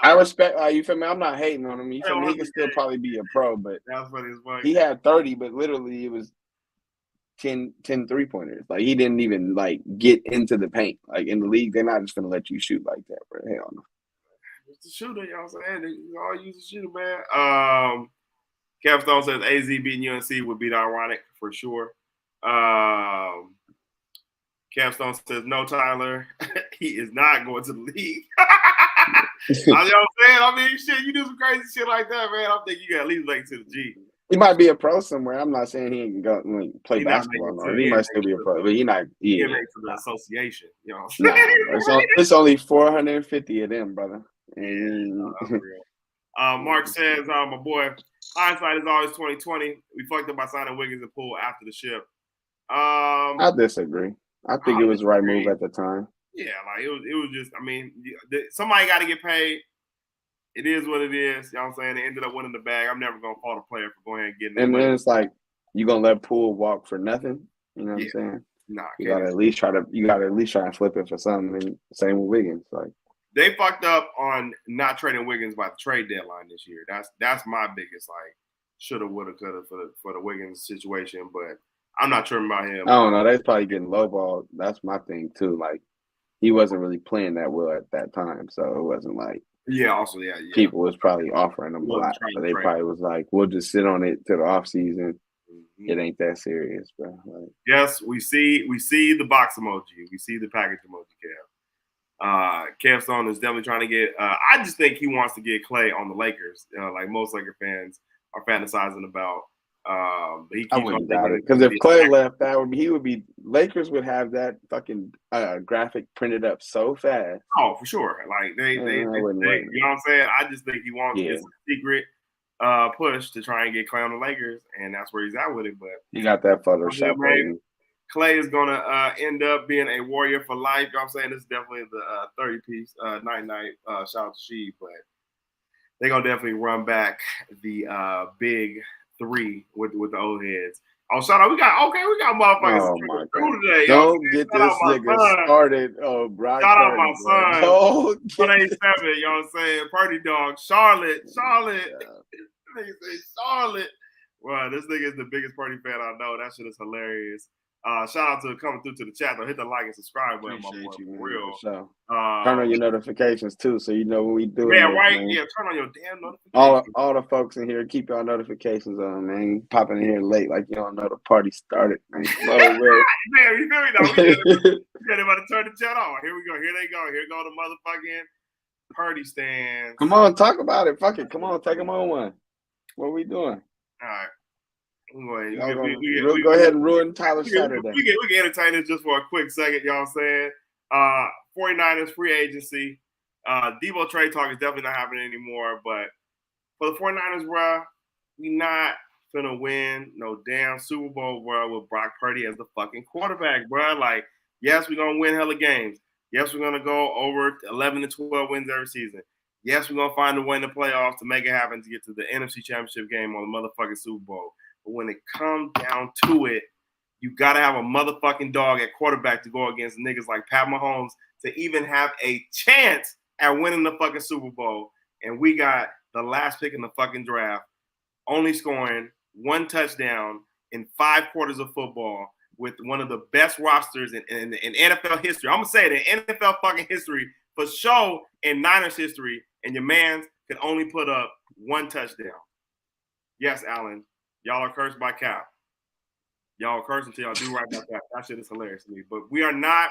I respect. You feel me? I'm not hating on him. You feel me? He can still probably be a pro, but he had 30, but literally it was 10 3-pointers. Like he didn't even like get into the paint. Like in the league, they're not just gonna let you shoot like that, bro. Hell no. It's a shooter, you know what I'm saying? You all use a shooter, man. Capstone says AZ beating UNC would be ironic for sure. Capstone says no, Tyler. He is not going to the league. You know what I'm saying? I mean, shit, you do some crazy shit like that, man. I think you got at least make it to the G. He might be a pro somewhere. I'm not saying he ain't go play basketball. He might still be a pro, but he not. He makes to the association. You know what I'm saying? It's only 450 of them, brother. And... Mark says, my boy, hindsight is always 20/20. We fucked up by signing Wiggins and Poole after the ship. I disagree. I think it was the right move at the time. Yeah, like it was just, I mean, somebody got to get paid. It is what it is. You know what I'm saying? They ended up winning the bag. I'm never going to fault a player for going ahead and getting it. And then it's like, you going to let Poole walk for nothing? You know what I'm saying? Nah, you got to at least try and flip it for something. And same with Wiggins. Like, they fucked up on not trading Wiggins by the trade deadline this year. That's my biggest, like, shoulda, woulda, coulda for the Wiggins situation. But I'm not tripping about him. I don't know. They're probably getting lowballed. That's my thing, too. Like, he wasn't really playing that well at that time. So it wasn't like people was probably offering him a lot. So they probably was like, we'll just sit on it till the off season. Mm-hmm. It ain't that serious, bro. Like, yes, we see the box emoji. We see the package emoji, Kev. Kevstone is definitely trying to get I just think he wants to get Clay on the Lakers, like most Laker fans are fantasizing about. But he I wouldn't doubt it, because if Clay left, Lakers would have that fucking graphic printed up so fast. Oh, for sure. Like they you know what I'm saying? I just think he wants this secret push to try and get Clay on the Lakers, and that's where he's at with it. But you got that Photoshop waiting. Clay is gonna end up being a warrior for life. You know what I'm saying? This is definitely the 30-piece night. Shout out to Sheed, but they're gonna definitely run back the big three with the old heads. Oh, shout out! We got motherfuckers today. Don't get this nigga started. Oh, Brock. Shout out my son. 187. You know what I'm saying? Party dog. Charlotte. Nigga say Charlotte. Well, this nigga is the biggest party fan I know. That shit is hilarious. Shout out to coming through to the chat. Though, hit the like and subscribe button, my boy. For real. Turn on your notifications too, so you know what we do. Yeah, right. Man. Yeah, turn on your damn notifications. All the folks in here, keep your notifications on, man. Popping in here late like you don't know the party started, man. Man, you feel me though? We got about to turn the chat on. Here we go. Here they go. Here go the motherfucking party stands. Come on, talk about it. Fuck it. Come on, take them on one. What are we doing? All right. Go ahead and ruin Tyler's Saturday. We can entertain this just for a quick second, y'all saying. 49ers free agency. Debo trade talk is definitely not happening anymore. But for the 49ers, bro, we not gonna win no damn Super Bowl, bro, with Brock Purdy as the fucking quarterback, bro. Like, yes, we're gonna win hella games. Yes, we're gonna go over 11 to 12 wins every season. Yes, we're gonna find a way in the playoffs to make it happen to get to the NFC Championship game on the motherfucking Super Bowl. But when it comes down to it, you gotta have a motherfucking dog at quarterback to go against niggas like Pat Mahomes to even have a chance at winning the fucking Super Bowl. And we got the last pick in the fucking draft, only scoring 1 touchdown in 5 quarters of football with one of the best rosters in NFL history. I'm gonna say it in NFL fucking history, for sure, in Niners history, and your man can only put up 1 touchdown. Yes, Alan, y'all are cursed by Cap. Y'all are cursed until y'all do right by Cap. That shit is hilarious to me. But we are not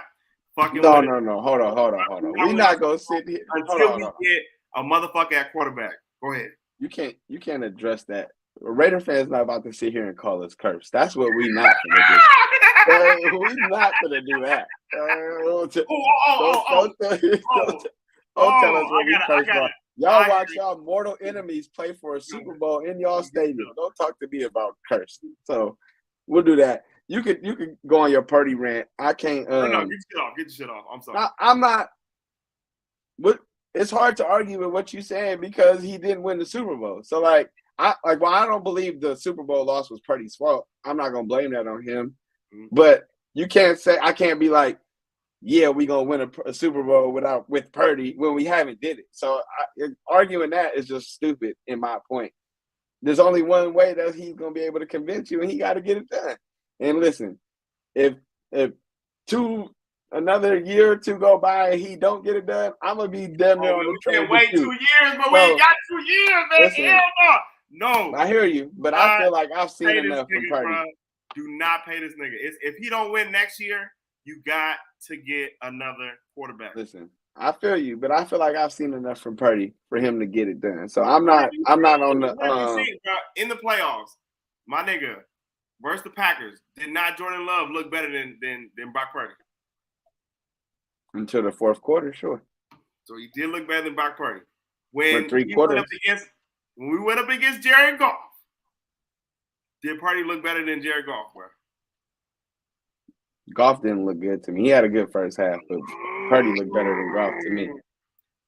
fucking. No. Hold on. We're not gonna sit here until we get a motherfucker at quarterback. Go ahead. You can't address that. Raider fans not about to sit here and call us cursed. That's what we not gonna do. We're not gonna do that. Don't tell us what we cursed by. Y'all watch y'all mortal enemies play for a Super Bowl in y'all stadium. Don't talk to me about cursed. So we'll do that. You could go on your Purdy rant. I can't. No, get your shit off. I'm sorry. I'm not. But it's hard to argue with what you're saying because he didn't win the Super Bowl. So I don't believe the Super Bowl loss was Purdy's fault. I'm not gonna blame that on him. Mm-hmm. But you can't say I can't be like, yeah, we gonna win a Super Bowl with Purdy when we haven't did it. So arguing that is just stupid in my point. There's only one way that he's gonna be able to convince you, and he got to get it done. And listen, if another year or 2 go by and he don't get it done, I'm gonna be damn near on the train. We can't wait 2 years, but we ain't got 2 years, man. Listen, hell no. I hear you, but I feel like I've seen enough from Purdy. Bro. Do not pay this nigga. If he don't win next year, you got to get another quarterback. Listen, I feel you, but I feel like I've seen enough from Purdy for him to get it done. So I'm not on the in the playoffs, my nigga, versus the Packers. Did not Jordan Love look better than Brock Purdy? Until the 4th quarter, sure. So he did look better than Brock Purdy. When for 3 quarters. When we went up against Jared Goff, did Purdy look better than Jared Goff, bro? Goff didn't look good to me. He had a good first half, but Purdy looked better than Goff to me.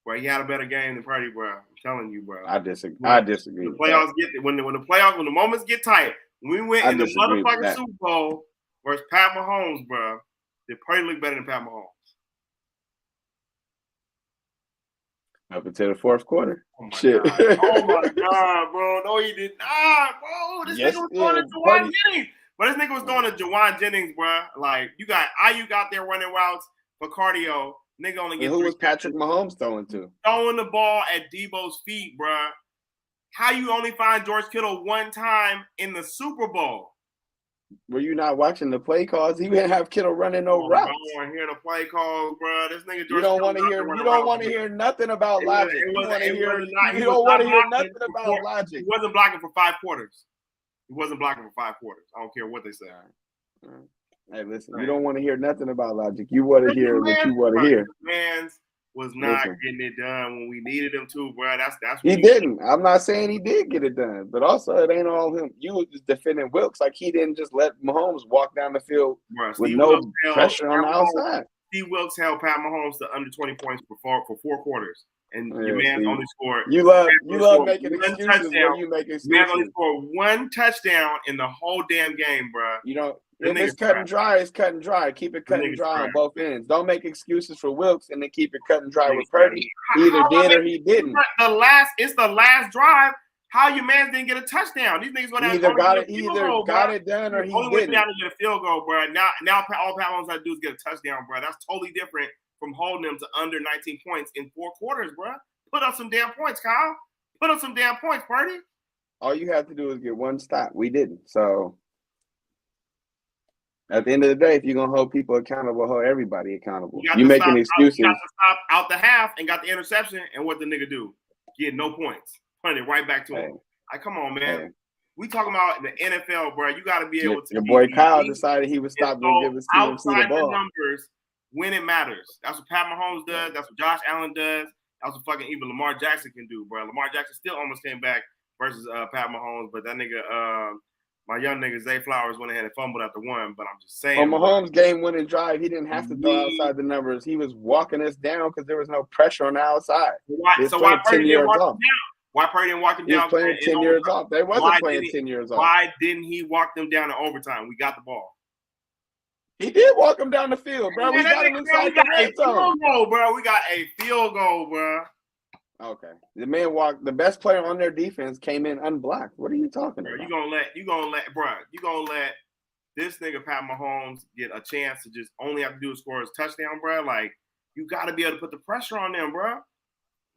Bro, he had a better game than Purdy, bro. I'm telling you, bro. I disagree. The playoffs when the moments get tight. When we went in the motherfucking Super Bowl versus Pat Mahomes, bro, did Purdy look better than Pat Mahomes? Up until the 4th quarter. Oh my God, bro. No, he did not, bro. This nigga was throwing to Jawan Jennings. But this nigga was throwing to Jawan Jennings, bro. Like, you got Ayuk out there running routes for cardio. Nigga only gets. Who was Patrick Mahomes throwing to? Throwing the ball at Debo's feet, bro. How you only find George Kittle 1 time in the Super Bowl? Were you not watching the play calls? He didn't have Kittle running no routes. I don't want to hear the play calls, bro. This nigga George You don't want to hear. You don't want to hear nothing about logic. You don't want to hear nothing about logic. He wasn't blocking for 5 quarters. He wasn't blocking for 5 quarters. I don't care what they say. All right. Hey, listen. You don't want to hear nothing about logic. You want to hear what you want to hear. Man's was not getting it done when we needed him to, bro. That's what he didn't. I'm not saying he did get it done, but also it ain't all him. You was just defending Wilkes like he didn't just let Mahomes walk down the field with no pressure on the outside. Steve Wilkes held Pat Mahomes to under 20 points for 4 quarters, and your man only scored. You love making excuses when you make excuses. Man only scored 1 touchdown in the whole damn game, bro. You know. If it's cut and dry, it's cut and dry. Keep it cut and dry on both ends. Don't make excuses for Wilkes and then keep it cut and dry with Purdy. He either did or he didn't. It's the last drive. How your man didn't get a touchdown? These niggas either got it done or he only didn't. Went down to get a field goal, bro. Now all Pat Mahomes had to do is get a touchdown, bro. That's totally different from holding them to under 19 points in 4 quarters, bro. Put up some damn points, Kyle. Put up some damn points, Purdy. All you have to do is get 1 stop. We didn't. So at the end of the day, if you're going to hold people accountable, hold everybody accountable. You making excuses. You got to stop out the half and got the interception, and what the nigga do? Get no points. Punt it right back to him. Like, come on, man. We talking about the NFL, bro. You got to be able to. Your boy Kyle decided he would stop going give his team the ball. The numbers when it matters. That's what Pat Mahomes does. That's what Josh Allen does. That's what fucking even Lamar Jackson can do, bro. Lamar Jackson still almost came back versus Pat Mahomes, but that nigga, my young nigga Zay Flowers went ahead and fumbled at the one. But I'm just saying. On Mahomes' game-winning drive, he didn't have to throw outside the numbers. He was walking us down because there was no pressure on the outside. Why Purdy didn't walk him down? Why Purdy didn't walk him down? He was playing 10 years off. They wasn't playing 10 years off. Why didn't he walk them down in overtime? We got the ball. He did walk him down the field, bro. We got him inside the red zone. Bro. We got a field goal, bro. Okay. The man walked. The best player on their defense came in unblocked. What are you talking about? You gonna let this nigga Pat Mahomes get a chance to just only have to do is score his touchdown, bro? Like, you got to be able to put the pressure on them, bro.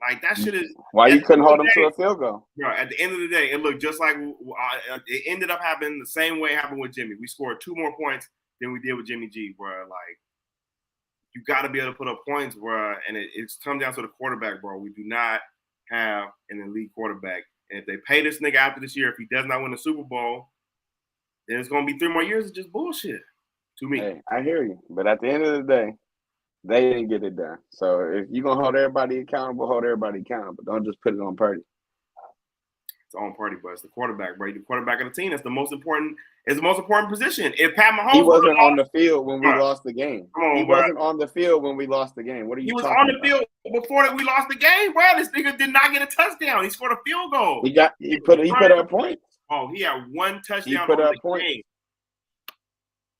Like, that shit is. Why you couldn't hold him to a field goal? Bro, at the end of the day, it looked just like it ended up happening the same way it happened with Jimmy. We scored 2 more points than we did with Jimmy G, bro. Like, you got to be able to put up points, bro. And it's come down to the quarterback, bro. We do not have an elite quarterback. And if they pay this nigga after this year, if he does not win the Super Bowl, then it's going to be 3 more years of just bullshit to me. Hey, I hear you. But at the end of the day, they didn't get it done. So if you're going to hold everybody accountable, hold everybody accountable. Don't just put it on Purdy. It's on Purdy, but it's the quarterback, bro. The quarterback of the team. That's the most important. It's the most important position. If Pat Mahomes, he wasn't on the field when we lost the game. He wasn't on the field when we lost the game. What are you talking about? He was on the field before we lost the game, bro. This nigga did not get a touchdown. He scored a field goal. He put up points. Oh, he had 1 touchdown. He put up points. Game.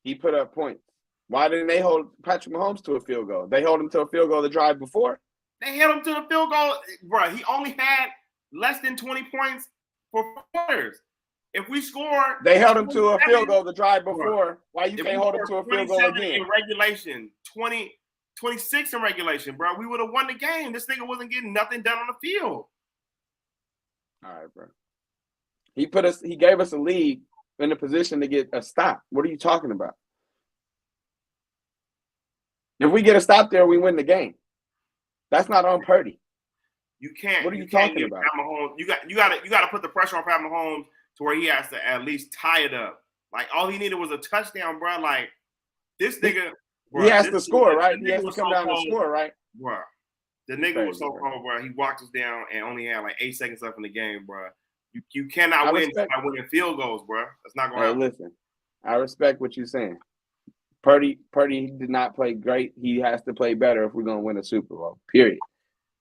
He put up points. Why didn't they hold Patrick Mahomes to a field goal? They held him to a field goal the drive before. They held him to the field goal, bro. He only had less than 20 points for quarters. If we score, they held him to a field goal the drive before. Why you can't hold him to a field goal again? In regulation, 26 in regulation, bro. We would have won the game. This nigga wasn't getting nothing done on the field. All right, bro. He gave us a lead in a position to get a stop. What are you talking about? If we get a stop there, we win the game. That's not on Purdy. You can't. What are you talking about? Pat Mahomes, you got to put the pressure on Pat Mahomes to where he has to at least tie it up. Like, all he needed was a touchdown, bro. Like, this nigga, bro, he has to score, right? He has to come down and score, right? Bro, the nigga was so cold, bro. He walked us down and only had like 8 seconds left in the game, bro. You cannot win by winning field goals, bro. That's not going to happen. Listen, I respect what you're saying. Purdy did not play great. He has to play better if we're going to win a Super Bowl, period.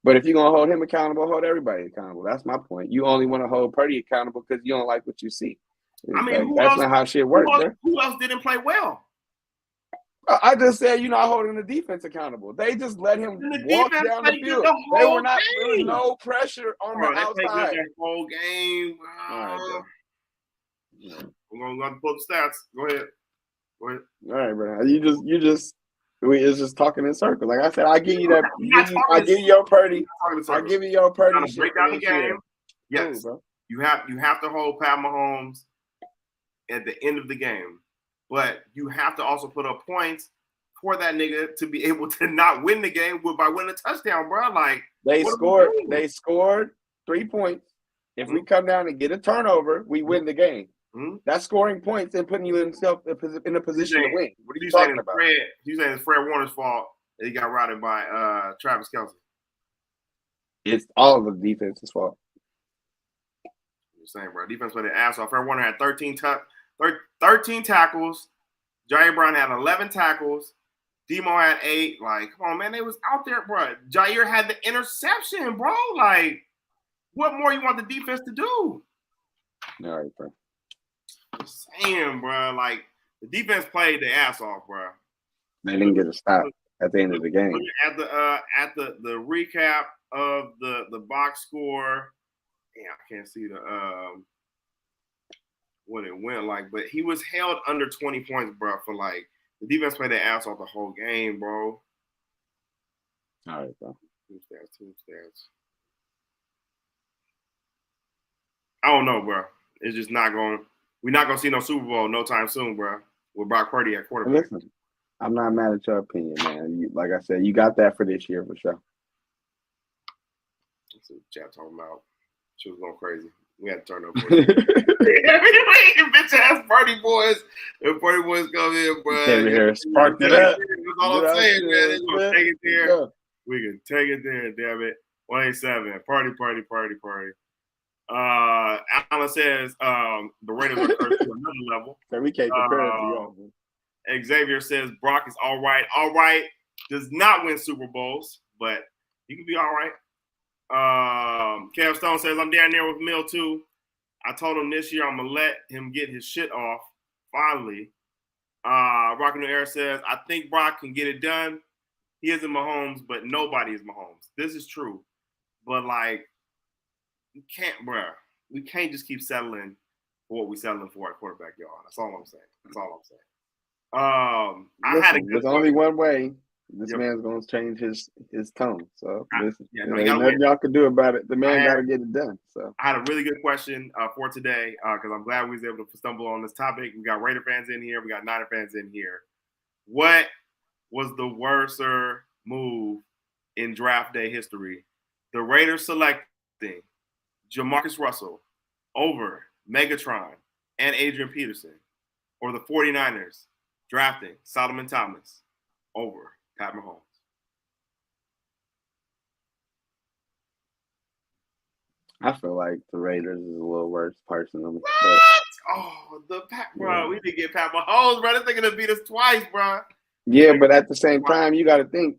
But if you're going to hold him accountable, hold everybody accountable. That's my point. You only want to hold Purdy accountable because you don't like what you see. I mean, that's not how shit works, bro. Who else didn't play well? I just said you're not holding the defense accountable. They just let him walk down the field. They were not. There was no pressure on the outside. The whole game. All right, bro. We're going to pull the stats. Go ahead. All right, bro. It's just talking in circles. Like I said, I give you that. I give you your Purdy. I give you your Purdy. Break down the game. Yes, bro. You have to hold Pat Mahomes at the end of the game, but you have to also put up points for that nigga to be able to not win the game by winning a touchdown, bro. Like, they scored 3 points. If we come down and get a turnover, we win the game. Mm-hmm. That's scoring points and putting you in a position to win. What are you talking about? You saying it's Fred Warner's fault that he got routed by Travis Kelce? It's all of the defense's fault. You're saying, bro, defense played their ass off. Fred Warner had 13 tackles. Jair Brown had 11 tackles. Demo had 8. Like, come on, man, they was out there, bro. Jair had the interception, bro. Like, what more you want the defense to do? All right, bro. Saying, bro, like, the defense played their ass off, bro. They didn't get a stop at the end of the game. At the recap of the box score, I can't see what it went like, but he was held under 20 points, bro. For like, the defense played their ass off the whole game, bro. All right, bro. Team stats. I don't know, bro. It's just not going. We're not gonna see no Super Bowl no time soon, bro. With Brock Purdy at quarterback. Listen, I'm not mad at your opinion, man. Like I said, you got that for this year for sure. That's what chat talking about. She was going crazy. We had to turn over. Bitch ass party boys. If party boys come in, bro. Came in here, sparked it up. That's all I'm saying, man. They're gonna take it there. We can take it there, damn it. 187. Party. Alan says the Raiders are cursed to another level. So we can't compare it to y'all. Xavier says Brock is all right. All right. Does not win Super Bowls, but he can be all right. Kev Stone says, I'm down there with Mill too. I told him this year I'm going to let him get his shit off, finally. Rockin' the Air says, I think Brock can get it done. He isn't Mahomes, but nobody is Mahomes. This is true. But, like, you can't, bruh. We can't just keep settling for what we're settling for at quarterback, y'all. That's all I'm saying. There's only one way this man's going to change his tone. So there's nothing y'all can do about it. The man got to get it done. So I had a really good question for today because I'm glad we was able to stumble on this topic. We got Raider fans in here. We got Niner fans in here. What was the worser move in draft day history? The Raiders selecting Jamarcus Russell over Megatron and Adrian Peterson, or the 49ers drafting Solomon Thomas over Pat Mahomes? I feel like the Raiders is a little worse personally. What? Oh, the Pat, bro. We didn't get Pat Mahomes, bro. This thing gonna beat us twice, bro. Yeah, but at the same time, you got to think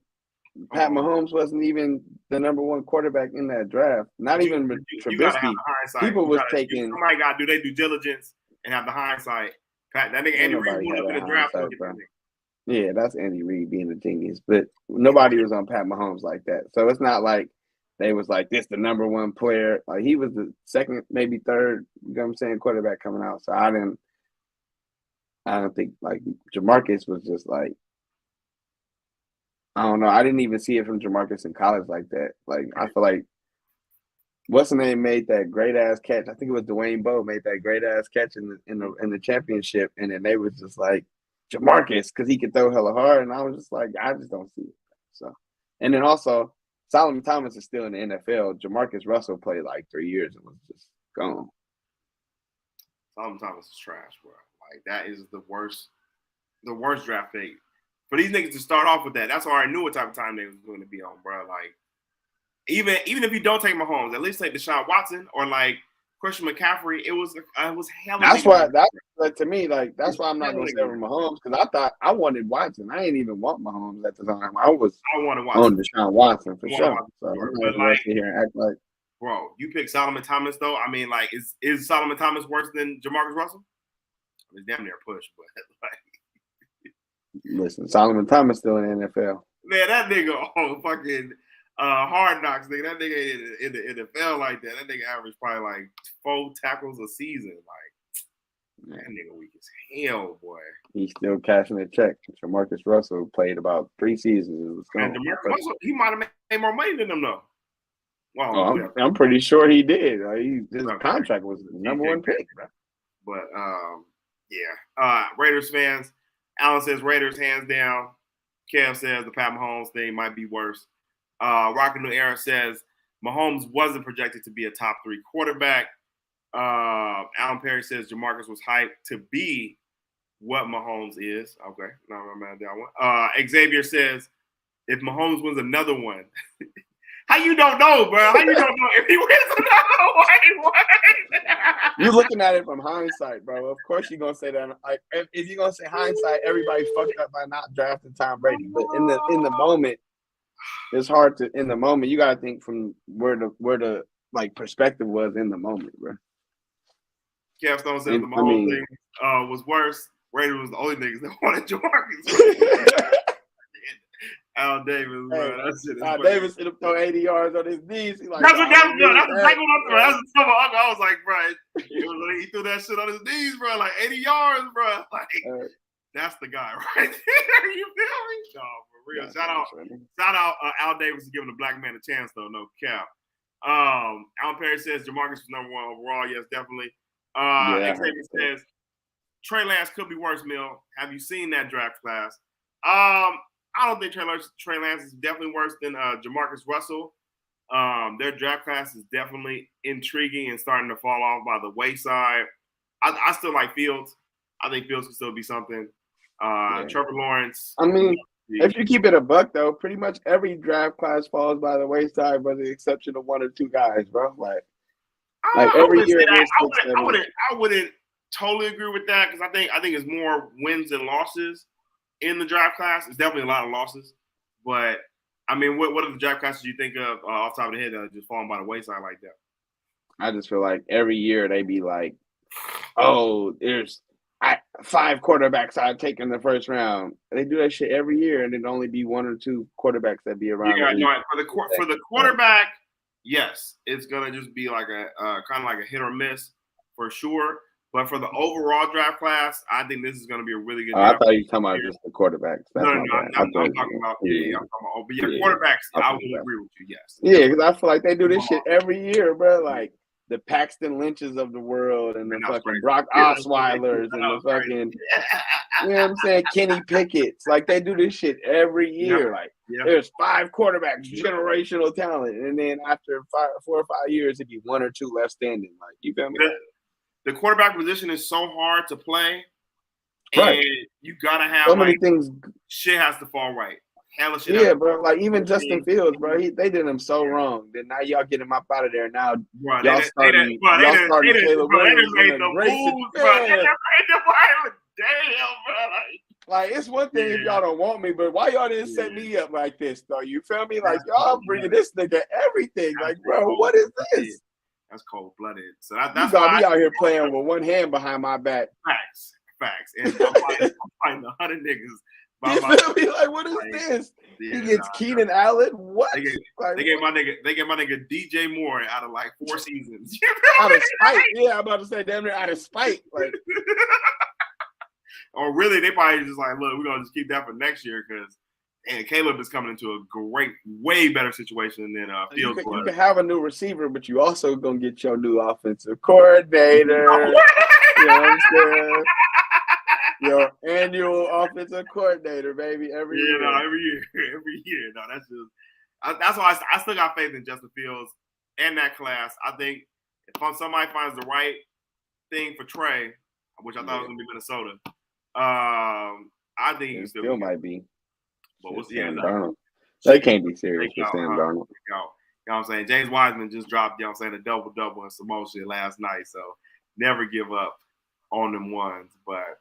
Pat Mahomes wasn't even the number one quarterback in that draft. Not even Trubisky. People was taking. Somebody got to do their due diligence and have the hindsight. Pat, that nigga Andy Reid went up in the draft. Yeah, that's Andy Reid being a genius. But nobody was on Pat Mahomes like that. So it's not like they was like, this the number one player. Like, he was the second, maybe third, you know what I'm saying, quarterback coming out. So I don't think, like, Jamarcus was just like, I don't know. I didn't even see it from Jamarcus in college like that. Like, I feel like what's the name made that great ass catch? I think it was Dwayne Bowe made that great ass catch in the championship, and then they was just like Jamarcus because he could throw hella hard, and I was just like, I just don't see it. So, and then also Solomon Thomas is still in the NFL. Jamarcus Russell played like 3 years and was just gone. Solomon Thomas is trash, bro. Like, that is the worst draft pick. For these niggas to start off with that, that's why I knew what type of time they was going to be on, bro. Like, even if you don't take Mahomes, at least take Deshaun Watson or like Christian McCaffrey. It was hella. That's why to me, like, that's why I'm not going to say Mahomes, because I thought I wanted Watson. I didn't even want Mahomes at the time. I wanted on Deshaun Watson for sure. So I'm not going to sit here and act like. Bro, you pick Solomon Thomas though. I mean, like, is Solomon Thomas worse than Jamarcus Russell? It's damn near a push, but like. Listen, Solomon Thomas still in the NFL. Man, that nigga on fucking Hard Knocks, nigga. That nigga ain't in the NFL like that. That nigga averaged probably like 4 tackles a season. Like, that nigga weak as hell, boy. He's still cashing a check. Jamarcus Russell played about 3 seasons. And Jamarcus Russell, he might have made more money than them though. Well, I'm pretty sure he did. His contract was the number one pick, bro. But yeah. Raiders fans. Alan says Raiders hands down. Kev says the Pat Mahomes thing might be worse. Rockin' New Era says Mahomes wasn't projected to be a top 3 quarterback. Alan Perry says Jamarcus was hyped to be what Mahomes is. Okay, no, I'm mad at that one. Xavier says if Mahomes wins another one, how you don't know, bro? How you don't know if he wins another one? You're looking at it from hindsight, bro. Of course you're gonna say that. Like, if you're gonna say hindsight, everybody fucked up by not drafting Tom Brady. But in the moment, it's hard to. In the moment, you gotta think from where the like perspective was in the moment, bro. Capstone said the Mahomes thing was worse. Raiders was the only niggas that wanted Jamarcus. Al Davis, bro. That shit is funny. Davis should have thrown 80 yards on his knees. That's exactly what I'm doing. That's a tough one. I was like, bro, he threw that shit on his knees, bro. Like 80 yards, bro. Like, that's the guy right there. You feel me? No, for real. Shout out Al Davis for giving a black man a chance, though. No cap. Alan Perry says Jamarcus was number 1 overall. Yes, definitely. Xavier says Trey Lance could be worse, Mill. Have you seen that draft class? I don't think Trey Lance is definitely worse than Jamarcus Russell. Their draft class is definitely intriguing and starting to fall off by the wayside. I still like Fields. I think Fields can still be something. Trevor Lawrence. I mean, if you keep it a buck, though, pretty much every draft class falls by the wayside, with the exception of 1 or 2 guys, bro. Like every year, I wouldn't totally agree with that because I think it's more wins than losses in the draft class. It's definitely a lot of losses, but I mean, what are the draft classes you think of off the top of the head that are just falling by the wayside like that? I just feel like every year they be like, oh, there's 5 quarterbacks I've taken the first round. They do that shit every year, and it'd only be 1 or 2 quarterbacks that be around. Yeah, no, for the quarterback, yes, it's gonna just be like a kind of like a hit or miss for sure. But for the overall draft class, I think this is going to be a really good. I thought you were talking about just the quarterbacks. No, I'm talking about quarterbacks. I will agree with you. Yes. Yeah, because I feel like they do this shit every year, bro. Like the Paxton Lynches of the world and the fucking Brock Osweilers and the fucking, you know what I'm saying, Kenny Pickett's. Like they do this shit every year. Like there's 5 quarterbacks, generational talent, and then after 4 or 5 years, it'd be 1 or 2 left standing. Like you feel me? The quarterback position is so hard to play, right? And you gotta have so many things. Shit has to fall right. Hell of shit. Yeah, bro. Like even Justin Fields, bro. They did him so wrong. Then now y'all get him up out of there. Now y'all starting Caleb Williams. They made the moves, bro. They made the damn, bro. Like it's one thing if y'all don't want me, but why y'all didn't set me up like this though? You feel me? Like y'all bringing this nigga everything. Like, bro, what is this? That's cold-blooded. So that's you got me out here playing with one hand behind my back. Facts. And I'm fighting 100 niggas. You feel me? Like, what is this? Yeah, he gets Keenan Allen. What? They gave my nigga DJ Moore out of like 4 seasons. Out of spite. Yeah, I'm about to say damn near out of spite. Like, or really, they probably just like, look, we're gonna just keep that for next year because. And Caleb is coming into a way better situation than Fields. You can have a new receiver, but you also gonna get your new offensive coordinator. You know what I'm saying? Your annual offensive coordinator, baby. Every year. No, that's why I still got faith in Justin Fields and that class. I think if somebody finds the right thing for Trey, which I thought was gonna be Minnesota, I think it still might be. But we'll see. They can't be serious with Sam Darnold. You know what I'm saying? James Wiseman just dropped, you know what I'm saying, a double-double and some more shit last night. So never give up on them ones. But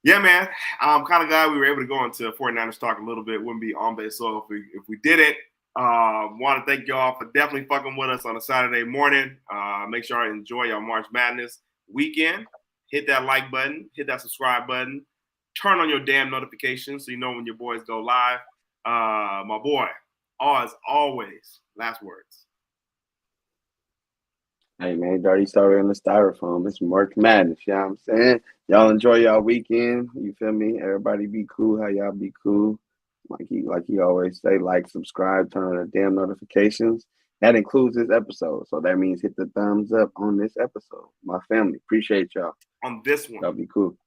yeah, man, I'm kind of glad we were able to go into 49ers talk a little bit. Wouldn't be on base soil if we didn't. Want to thank y'all for definitely fucking with us on a Saturday morning. Make sure I enjoy your March Madness weekend. Hit that like button. Hit that subscribe button. Turn on your damn notifications so you know when your boys go live. My boy, as always, last words. Hey, man, Dirty Story on the Styrofoam. It's March Madness, you know what I'm saying? Y'all enjoy y'all weekend. You feel me? Everybody be cool. How y'all be cool? Like he always say, like, subscribe, turn on the damn notifications. That includes this episode. So that means hit the thumbs up on this episode. My family. Appreciate y'all. On this one. Y'all be cool.